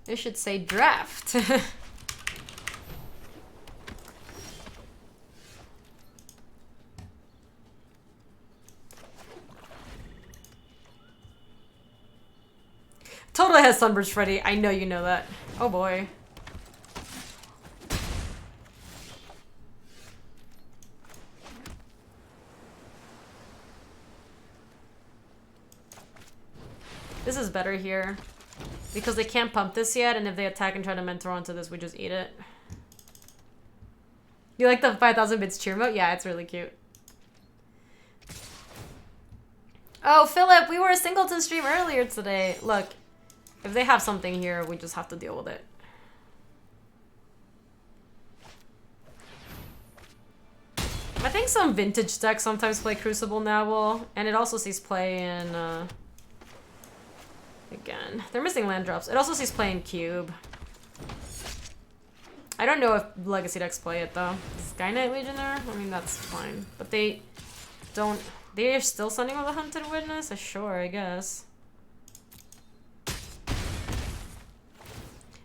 It should say Draft. Totally has Sunburst Freddy. I know you know that. Oh boy. This is better here. Because they can't pump this yet, and if they attack and try to mentor onto this, we just eat it. You like the 5,000 bits cheer mode? Yeah, it's really cute. Oh, Philip, we were a Singleton stream earlier today. Look, if they have something here, we just have to deal with it. I think some vintage decks sometimes play Crucible now, well, and it also sees play in, again, they're missing land drops. It also sees play in Cube. I don't know if Legacy decks play it, though. Sky Knight Legionnaire? I mean, that's fine. But they don't... They're still sending with a Hunted Witness? Sure, I guess.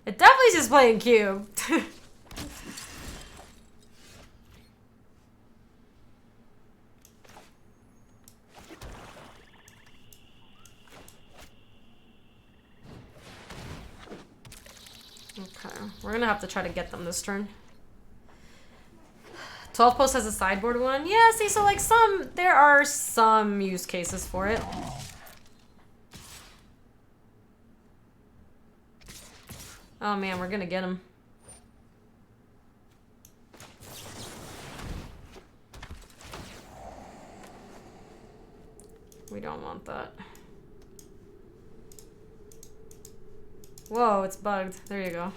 It definitely sees play in Cube. Okay, we're gonna have to try to get them this turn. 12 post has a sideboard one. Yeah, see, so like there are some use cases for it. Oh man, we're gonna get him. We don't want that. Whoa, it's bugged. There you go.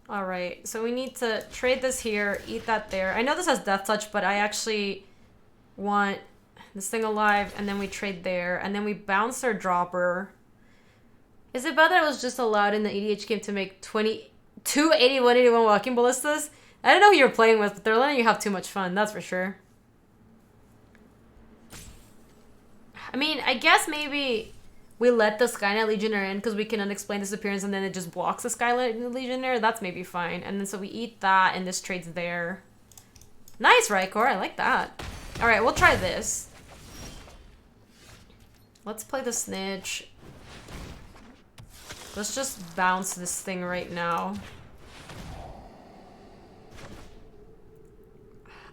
Alright, so we need to trade this here, eat that there. I know this has Death Touch, but I actually want this thing alive, and then we trade there, and then we bounce our dropper. Is it bad that it was just allowed in the EDH game to make 81 walking ballistas? I don't know who you're playing with, but they're letting you have too much fun, that's for sure. I mean, I guess maybe we let the Skynet Legionnaire in because we can unexplain disappearance and then it just blocks the Skynet Legionnaire. That's maybe fine. And then so we eat that and this trade's there. Nice, Rykor. I like that. Alright, we'll try this. Let's play the Snitch. Let's just bounce this thing right now.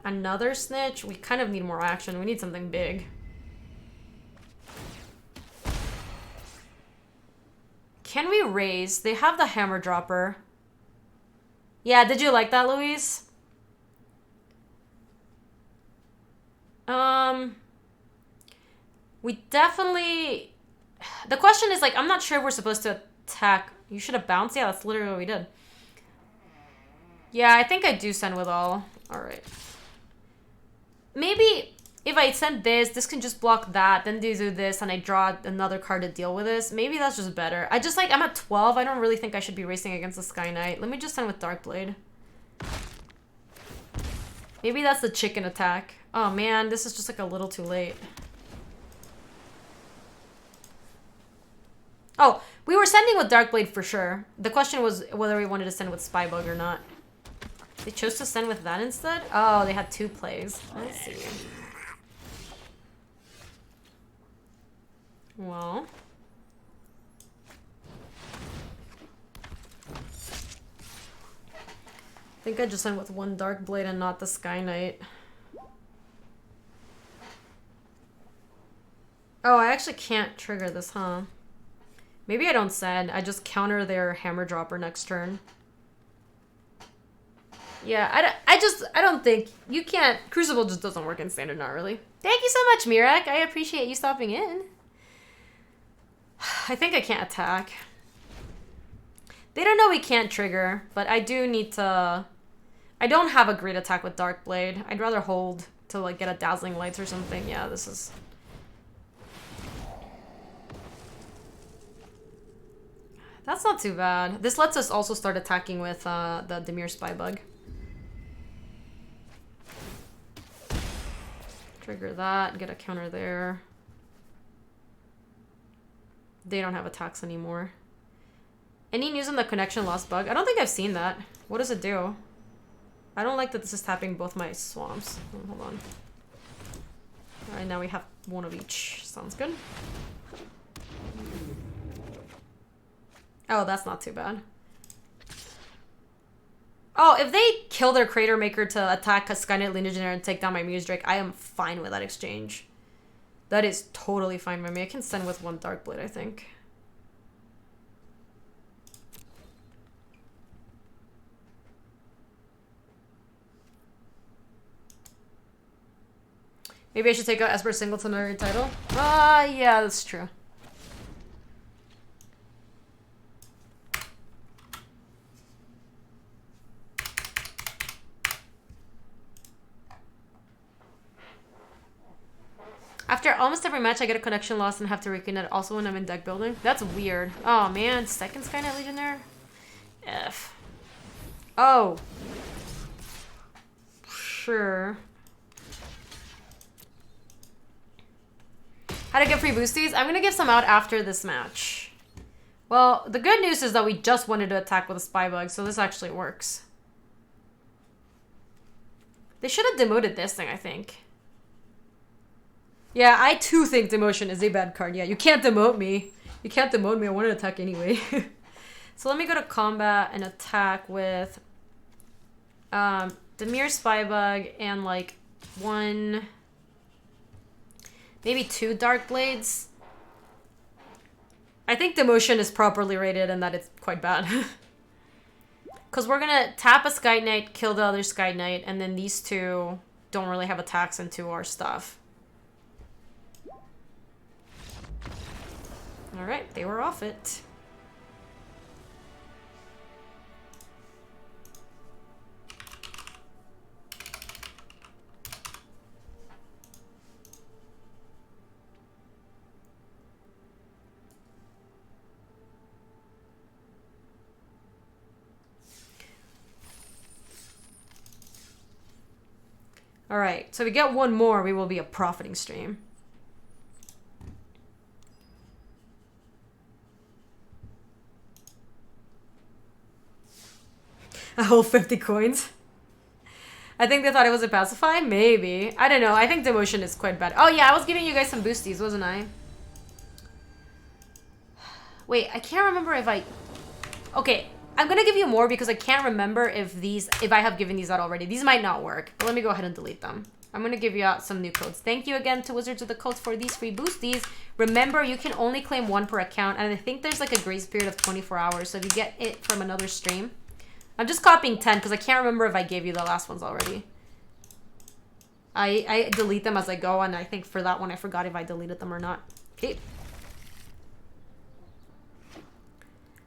Another Snitch? We kind of need more action. We need something big. Can we raise? They have the Hammer Dropper. Yeah, did you like that, Louise? We definitely... The question is, like, I'm not sure if we're supposed to attack. You should have bounced. Yeah, that's literally what we did. Yeah, I think I do send with all. Alright. Maybe if I send this, this can just block that, then do this, and I draw another card to deal with this. Maybe that's just better. I'm at 12. I don't really think I should be racing against the Sky Knight. Let me just send with Darkblade. Maybe that's the chicken attack. Oh man, this is just like a little too late. Oh, we were sending with Darkblade for sure. The question was whether we wanted to send with Spybug or not. They chose to send with that instead? Oh, they had 2 plays. Let's see. Well. I think I just sent with 1 Darkblade and not the Sky Knight. Oh, I actually can't trigger this, huh? Maybe I don't send. I just counter their Hammer Dropper next turn. Yeah, I don't think... You can't... Crucible just doesn't work in Standard, not really. Thank you so much, Mirek. I appreciate you stopping in. I think I can't attack. They don't know we can't trigger, but I do need to... I don't have a great attack with Darkblade. I'd rather hold to, like, get a Dazzling Lights or something. Yeah, this is... That's not too bad. This lets us also start attacking with the Dimir Spybug. Trigger that, get a counter there. They don't have attacks anymore. Any news on the connection lost bug? I don't think I've seen that. What does it do? I don't like that this is tapping both my swamps. Oh, hold on. Alright, now we have 1 of each. Sounds good. Oh, that's not too bad. Oh, if they kill their Crater Maker to attack a Skynet Legionnaire and take down my Muse Drake, I am fine with that exchange. That is totally fine by me. I can send with 1 Darkblade, I think. Maybe I should take out Esper Singleton or title? Yeah, that's true. After almost every match, I get a connection loss and have to reconnect also when I'm in deck building. That's weird. Oh, man. Second Skynet Legionnaire? F. Oh. Sure. How to get free boosties? I'm going to give some out after this match. Well, the good news is that we just wanted to attack with a Spybug, so this actually works. They should have demoted this thing, I think. Yeah, I too think demotion is a bad card. Yeah, you can't demote me. You can't demote me. I want to attack anyway. So let me go to combat and attack with Dimir Spybug and like 1, maybe 2 Darkblades. I think demotion is properly rated and that it's quite bad. Because we're going to tap a Sky Knight, kill the other Sky Knight, and then these 2 don't really have attacks into our stuff. Alright, they were off it. Alright, so if we get 1 more, we will be a profiting stream. A whole 50 coins. I think they thought it was a pacify? Maybe. I don't know. I think demotion is quite bad. Oh yeah, I was giving you guys some boosties, wasn't I? Wait, I can't remember if I... Okay, I'm gonna give you more because I can't remember if I have given these out already. These might not work, but let me go ahead and delete them. I'm gonna give you out some new codes. Thank you again to Wizards of the Codes for these free boosties. Remember, you can only claim 1 per account, and I think there's like a grace period of 24 hours, so if you get it from another stream... I'm just copying 10 because I can't remember if I gave you the last ones already. I delete them as I go, and I think for that one I forgot if I deleted them or not. Okay.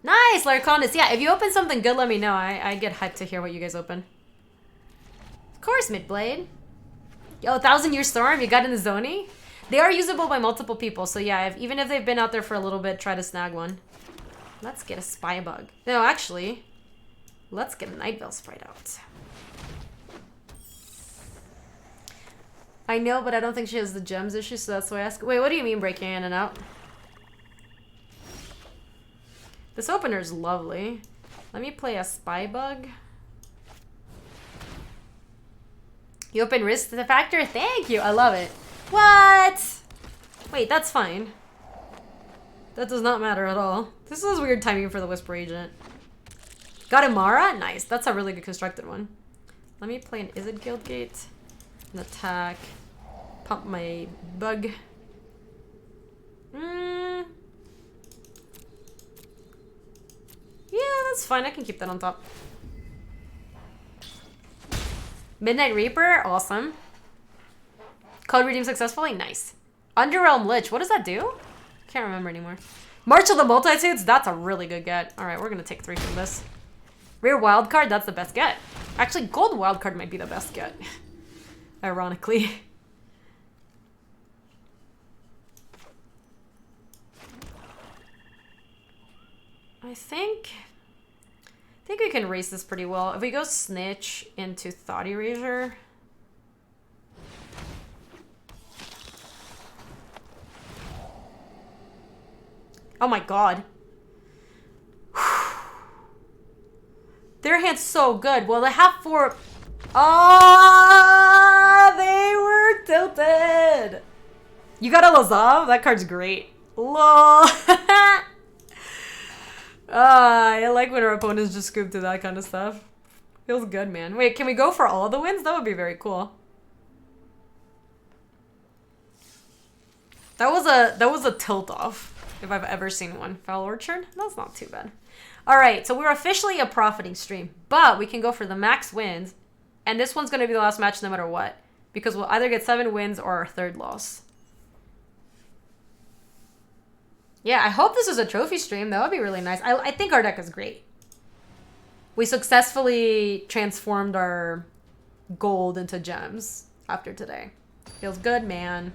Nice, Larconis. Yeah, if you open something good, let me know. I get hyped to hear what you guys open. Of course, Midblade. Yo, 1,000-Year Storm, you got in the Zoni? They are usable by multiple people, so yeah, even if they've been out there for a little bit, try to snag one. Let's get a Spy Bug. No, actually, let's get a Night Veil Sprite out. I know, but I don't think she has the gems issue, so that's why I ask. Wait, what do you mean breaking in and out? This opener is lovely. Let me play a Spy Bug. You open Risk the Factor? Thank you. I love it. What? Wait, that's fine. That does not matter at all. This is weird timing for the Whisper Agent. Got Imara? Nice. That's a really good constructed one. Let me play an Izzet Guildgate. An attack. Pump my bug. Yeah, that's fine. I can keep that on top. Midnight Reaper? Awesome. Code redeemed successfully? Nice. Underrealm Lich. What does that do? Can't remember anymore. March of the Multitudes? That's a really good get. Alright, we're gonna take 3 from this. Rare Wildcard? That's the best get. Actually, Gold Wildcard might be the best get. Ironically. I think we can race this pretty well. If we go Snitch into Thought Erasure. Oh my god. Their hand's so good. Well, they have 4... Ah, they were tilted. You got a Lazav? That card's great. Lol. I like when our opponents just scoop to that kind of stuff. Feels good, man. Wait, can we go for all the wins? That would be very cool. That was a tilt off, if I've ever seen one. Foul Orchard? That's not too bad. Alright, so we're officially a profiting stream, but we can go for the max wins, and this one's going to be the last match no matter what, because we'll either get 7 wins or our 3rd loss. Yeah, I hope this is a trophy stream. That would be really nice. I think our deck is great. We successfully transformed our gold into gems after today. Feels good, man.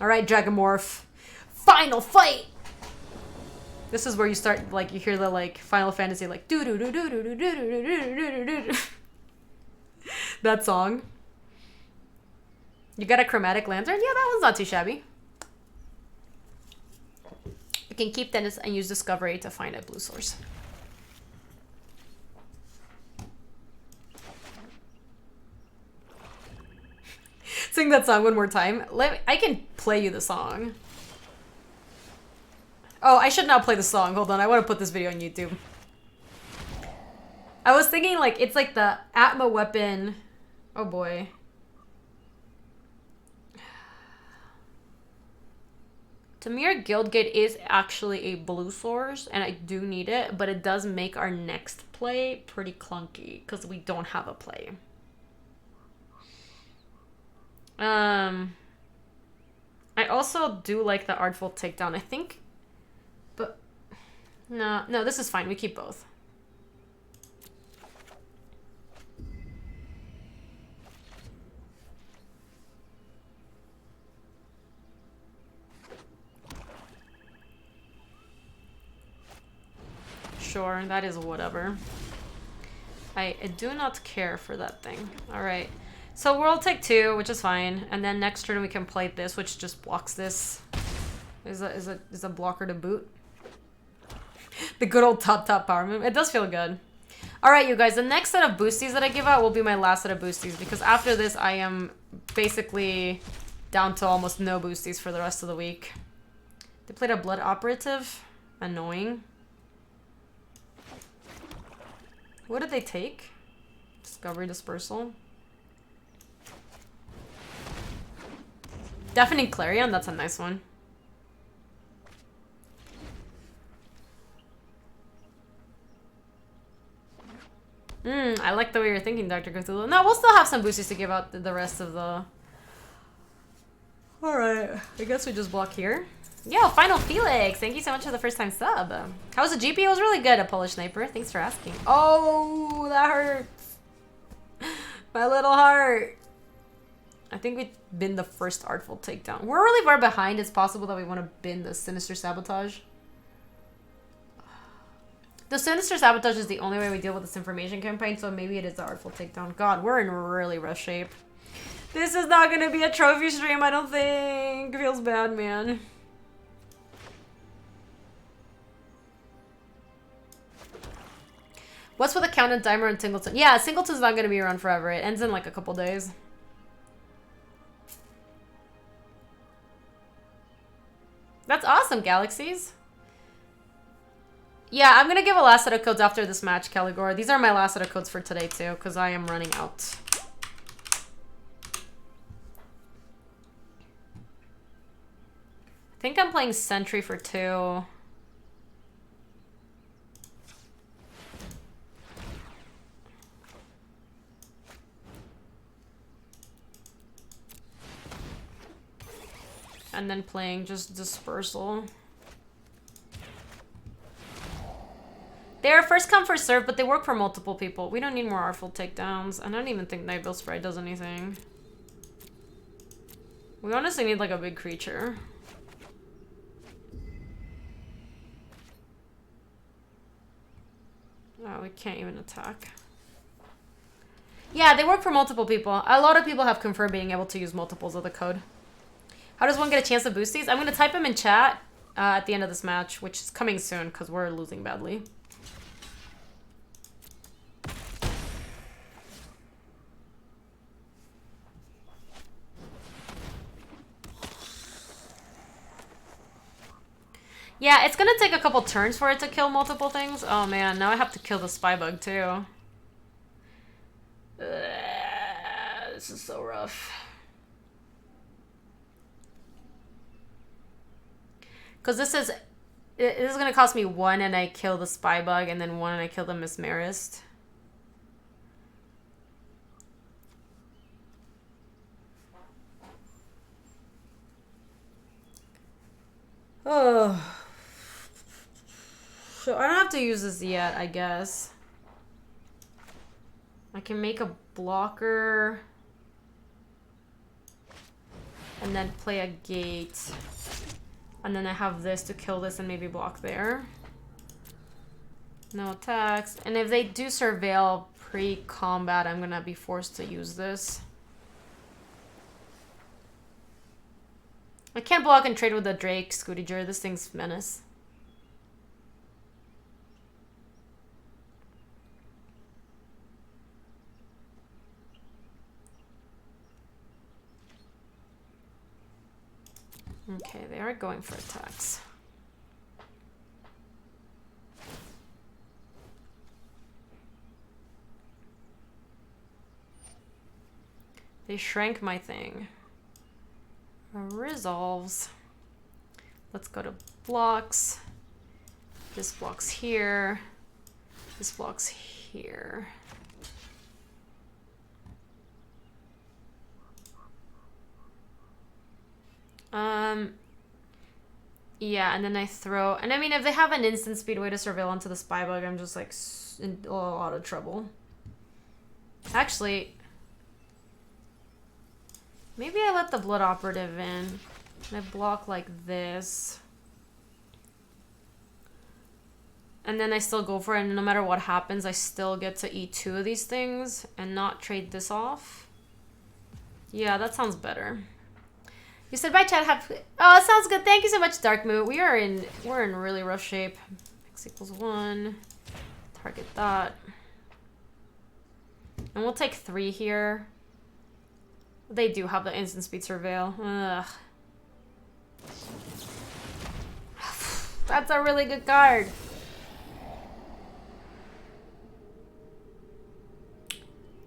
Alright, Dragomorph. Final fight! This is where you start, like, you hear the, like, Final Fantasy, like, doo-doo-doo-doo-doo-doo-doo-doo-doo-doo-doo-doo-doo-doo. That song. You got a Chromatic Lantern? Yeah, that one's not too shabby. You can keep Dennis and use Discovery to find a blue source. Sing that song one more time. I can play you the song. Oh, I should not play the song. Hold on, I want to put this video on YouTube. I was thinking, like, it's like the Atma weapon. Oh boy. Tamir Guildgate is actually a blue source, and I do need it, but it does make our next play pretty clunky, because we don't have a play. I also do like the Artful Takedown, I think, but no, this is fine. We keep both. Sure, that is whatever. I do not care for that thing. Alright. So we'll take 2, which is fine. And then next turn we can play this, which just blocks this. Is a blocker to boot. The good old top power move. It does feel good. Alright, you guys. The next set of boosties that I give out will be my last set of boosties, because after this I am basically down to almost no boosties for the rest of the week. They played a Blood Operative. Annoying. What did they take? Discovery Dispersal. Deafening Clarion, that's a nice one. I like the way you're thinking, Dr. Cthulhu. No, we'll still have some boosties to give out the rest of the... Alright, I guess we just block here. Yo, Final Felix, thank you so much for the first time sub. How was the GP? It was really good, a Polish sniper. Thanks for asking. Oh, that hurts. My little heart. I think we bin the first Artful Takedown. We're really far behind. It's possible that we want to bin the Sinister Sabotage. The Sinister Sabotage is the only way we deal with this information campaign, so maybe it is the Artful Takedown. God, we're in really rough shape. This is not going to be a trophy stream, I don't think. It feels bad, man. What's with the count timer and Singleton? Yeah, Singleton's not going to be around forever. It ends in like a couple days. That's awesome, Galaxies. Yeah, I'm going to give a last set of codes after this match, Caligor. These are my last set of codes for today, too, because I am running out. I think I'm playing Sentry for 2. And then playing just Dispersal. They're first come, first serve, but they work for multiple people. We don't need more Artful Takedowns. I don't even think Nightbill Sprite does anything. We honestly need like a big creature. Oh, we can't even attack. Yeah, they work for multiple people. A lot of people have confirmed being able to use multiples of the code. How does one get a chance to boost these? I'm going to type them in chat at the end of this match, which is coming soon because we're losing badly. Yeah, it's going to take a couple turns for it to kill multiple things. Oh man, now I have to kill the spy bug too. This is so rough. Because this is going to cost me 1 and I kill the spy bug, and then 1 and I kill the Mesmerist. Oh. So I don't have to use this yet, I guess. I can make a blocker. And then play a gate. And then I have this to kill this and maybe block there. No attacks. And if they do surveil pre-combat, I'm gonna be forced to use this. I can't block and trade with the Drake Scootiger. This thing's menace. Okay, they are going for attacks. They shrank my thing. Resolves. Let's go to blocks. This block's here. This block's here. Yeah, and then I throw... And I mean, if they have an instant speed way to surveil onto the spy bug, I'm just, like, in a lot of trouble. Actually... Maybe I let the Blood Operative in. And I block like this. And then I still go for it, and no matter what happens, I still get to eat 2 of these things and not trade this off. Yeah, that sounds better. You said bye, chat. Oh, it sounds good. Thank you so much, Dark Moon. We're in really rough shape. X equals 1. Target that. And we'll take 3 here. They do have the instant speed surveil. Ugh. That's a really good card.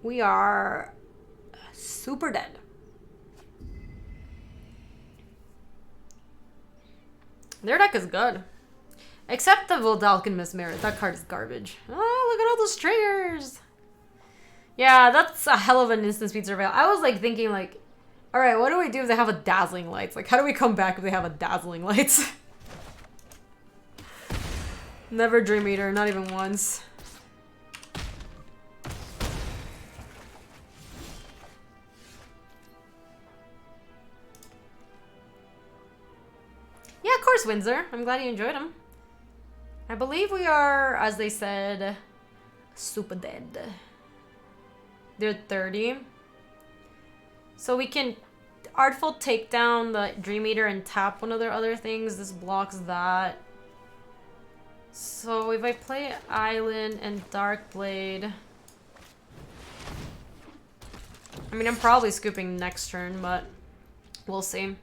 We are super dead. Their deck is good. Except the Voldalkin Mesmerist. That card is garbage. Oh, look at all those triggers. Yeah, that's a hell of an instant speed surveil. I was like thinking like, all right, what do we do if they have a dazzling lights? Like, how do we come back if they have a dazzling lights? Never Dream Eater, not even once. Yeah, of course, Windsor. I'm glad you enjoyed them. I believe we are, as they said, super dead. They're 30. So we can Artful take down the Dream Eater and tap one of their other things. This blocks that. So if I play Island and Dark Blade... I mean, I'm probably scooping next turn, but we'll see.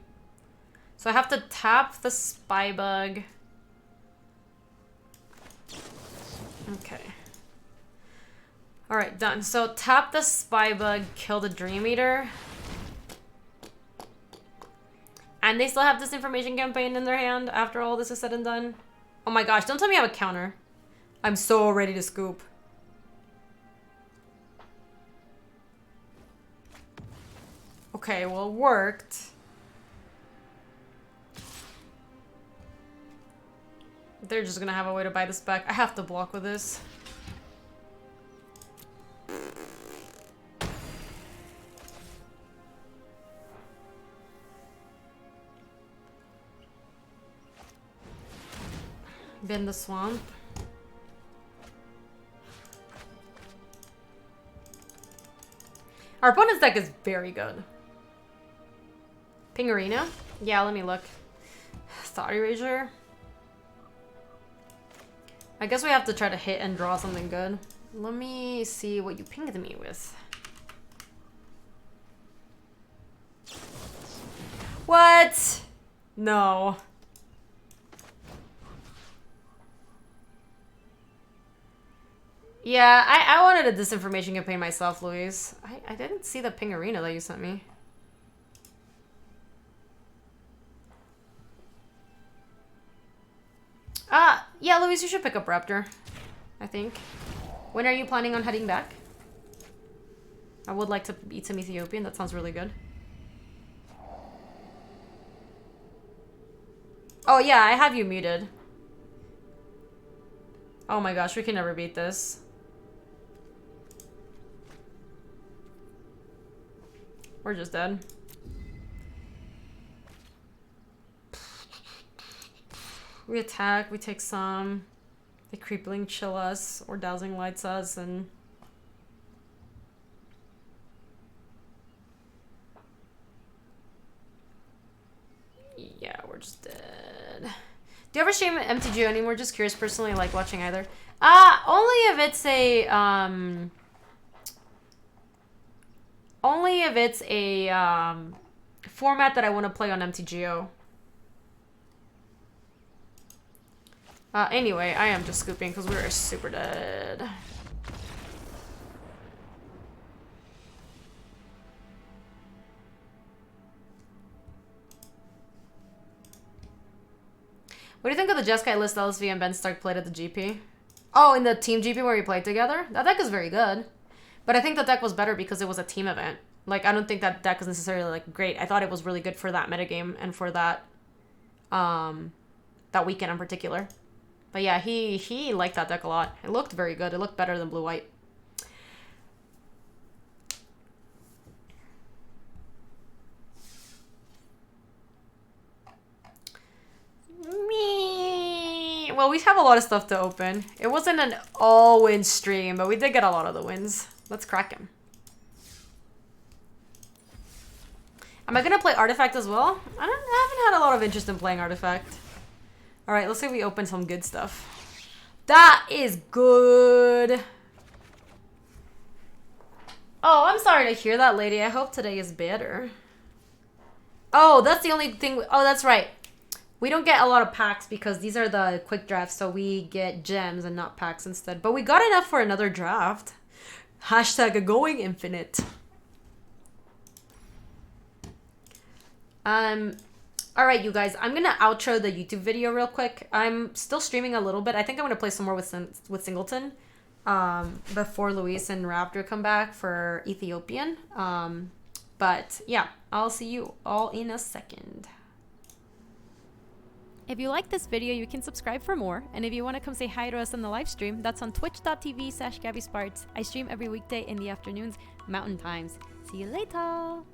So I have to tap the Spybug. Okay. Alright, done. So tap the Spybug, kill the Dream Eater. And they still have this information campaign in their hand after all this is said and done. Oh my gosh, don't tell me I have a counter. I'm so ready to scoop. Okay, well, it worked. They're just gonna have a way to buy this back. I have to block with this. Bend the swamp. Our opponent's deck is very good. Ping Arena? Yeah, let me look. Thought Erasure. I guess we have to try to hit and draw something good. Let me see what you pinged me with. What? No. Yeah, I wanted a disinformation campaign myself, Luis. I didn't see the ping arena that you sent me. Yeah, Luis, you should pick up Raptor, I think. When are you planning on heading back? I would like to eat some Ethiopian. That sounds really good. Oh, yeah, I have you muted. Oh my gosh, we can never beat this. We're just dead. We attack, we take some. They creepling chill us or dowsing lights us and... Yeah, we're just dead. Do you ever stream MTG anymore? Just curious, personally, like watching either. Only if it's a, Only if it's a, format that I want to play on MTGO. Anyway, I am just scooping because we're super dead. What do you think of the Jeskai list LSV and Ben Stark played at the GP? Oh, in the team GP where we played together? That deck is very good. But I think the deck was better because it was a team event. Like, I don't think that deck is necessarily, like, great. I thought it was really good for that metagame and for that, that weekend in particular. But yeah, he liked that deck a lot. It looked very good. It looked better than blue-white. Me. Well, we have a lot of stuff to open. It wasn't an all-win stream, but we did get a lot of the wins. Let's crack him. Am I gonna play Artifact as well? I haven't had a lot of interest in playing Artifact. All right, let's say we open some good stuff. That is good. Oh, I'm sorry to hear that, lady. I hope today is better. Oh, that's the only thing. Oh, that's right. We don't get a lot of packs because these are the quick drafts, so we get gems and not packs instead. But we got enough for another draft. Hashtag going infinite. All right, you guys, I'm gonna outro the YouTube video real quick. I'm still streaming a little bit. I think I'm gonna play some more with Singleton. before Luis and Raptor come back for Ethiopian. But yeah, I'll see you all in a second. If you like this video, you can subscribe for more. And if you want to come say hi to us on the live stream, that's on twitch.tv/GabySpartz. I stream every weekday in the afternoons, Mountain Times. See you later.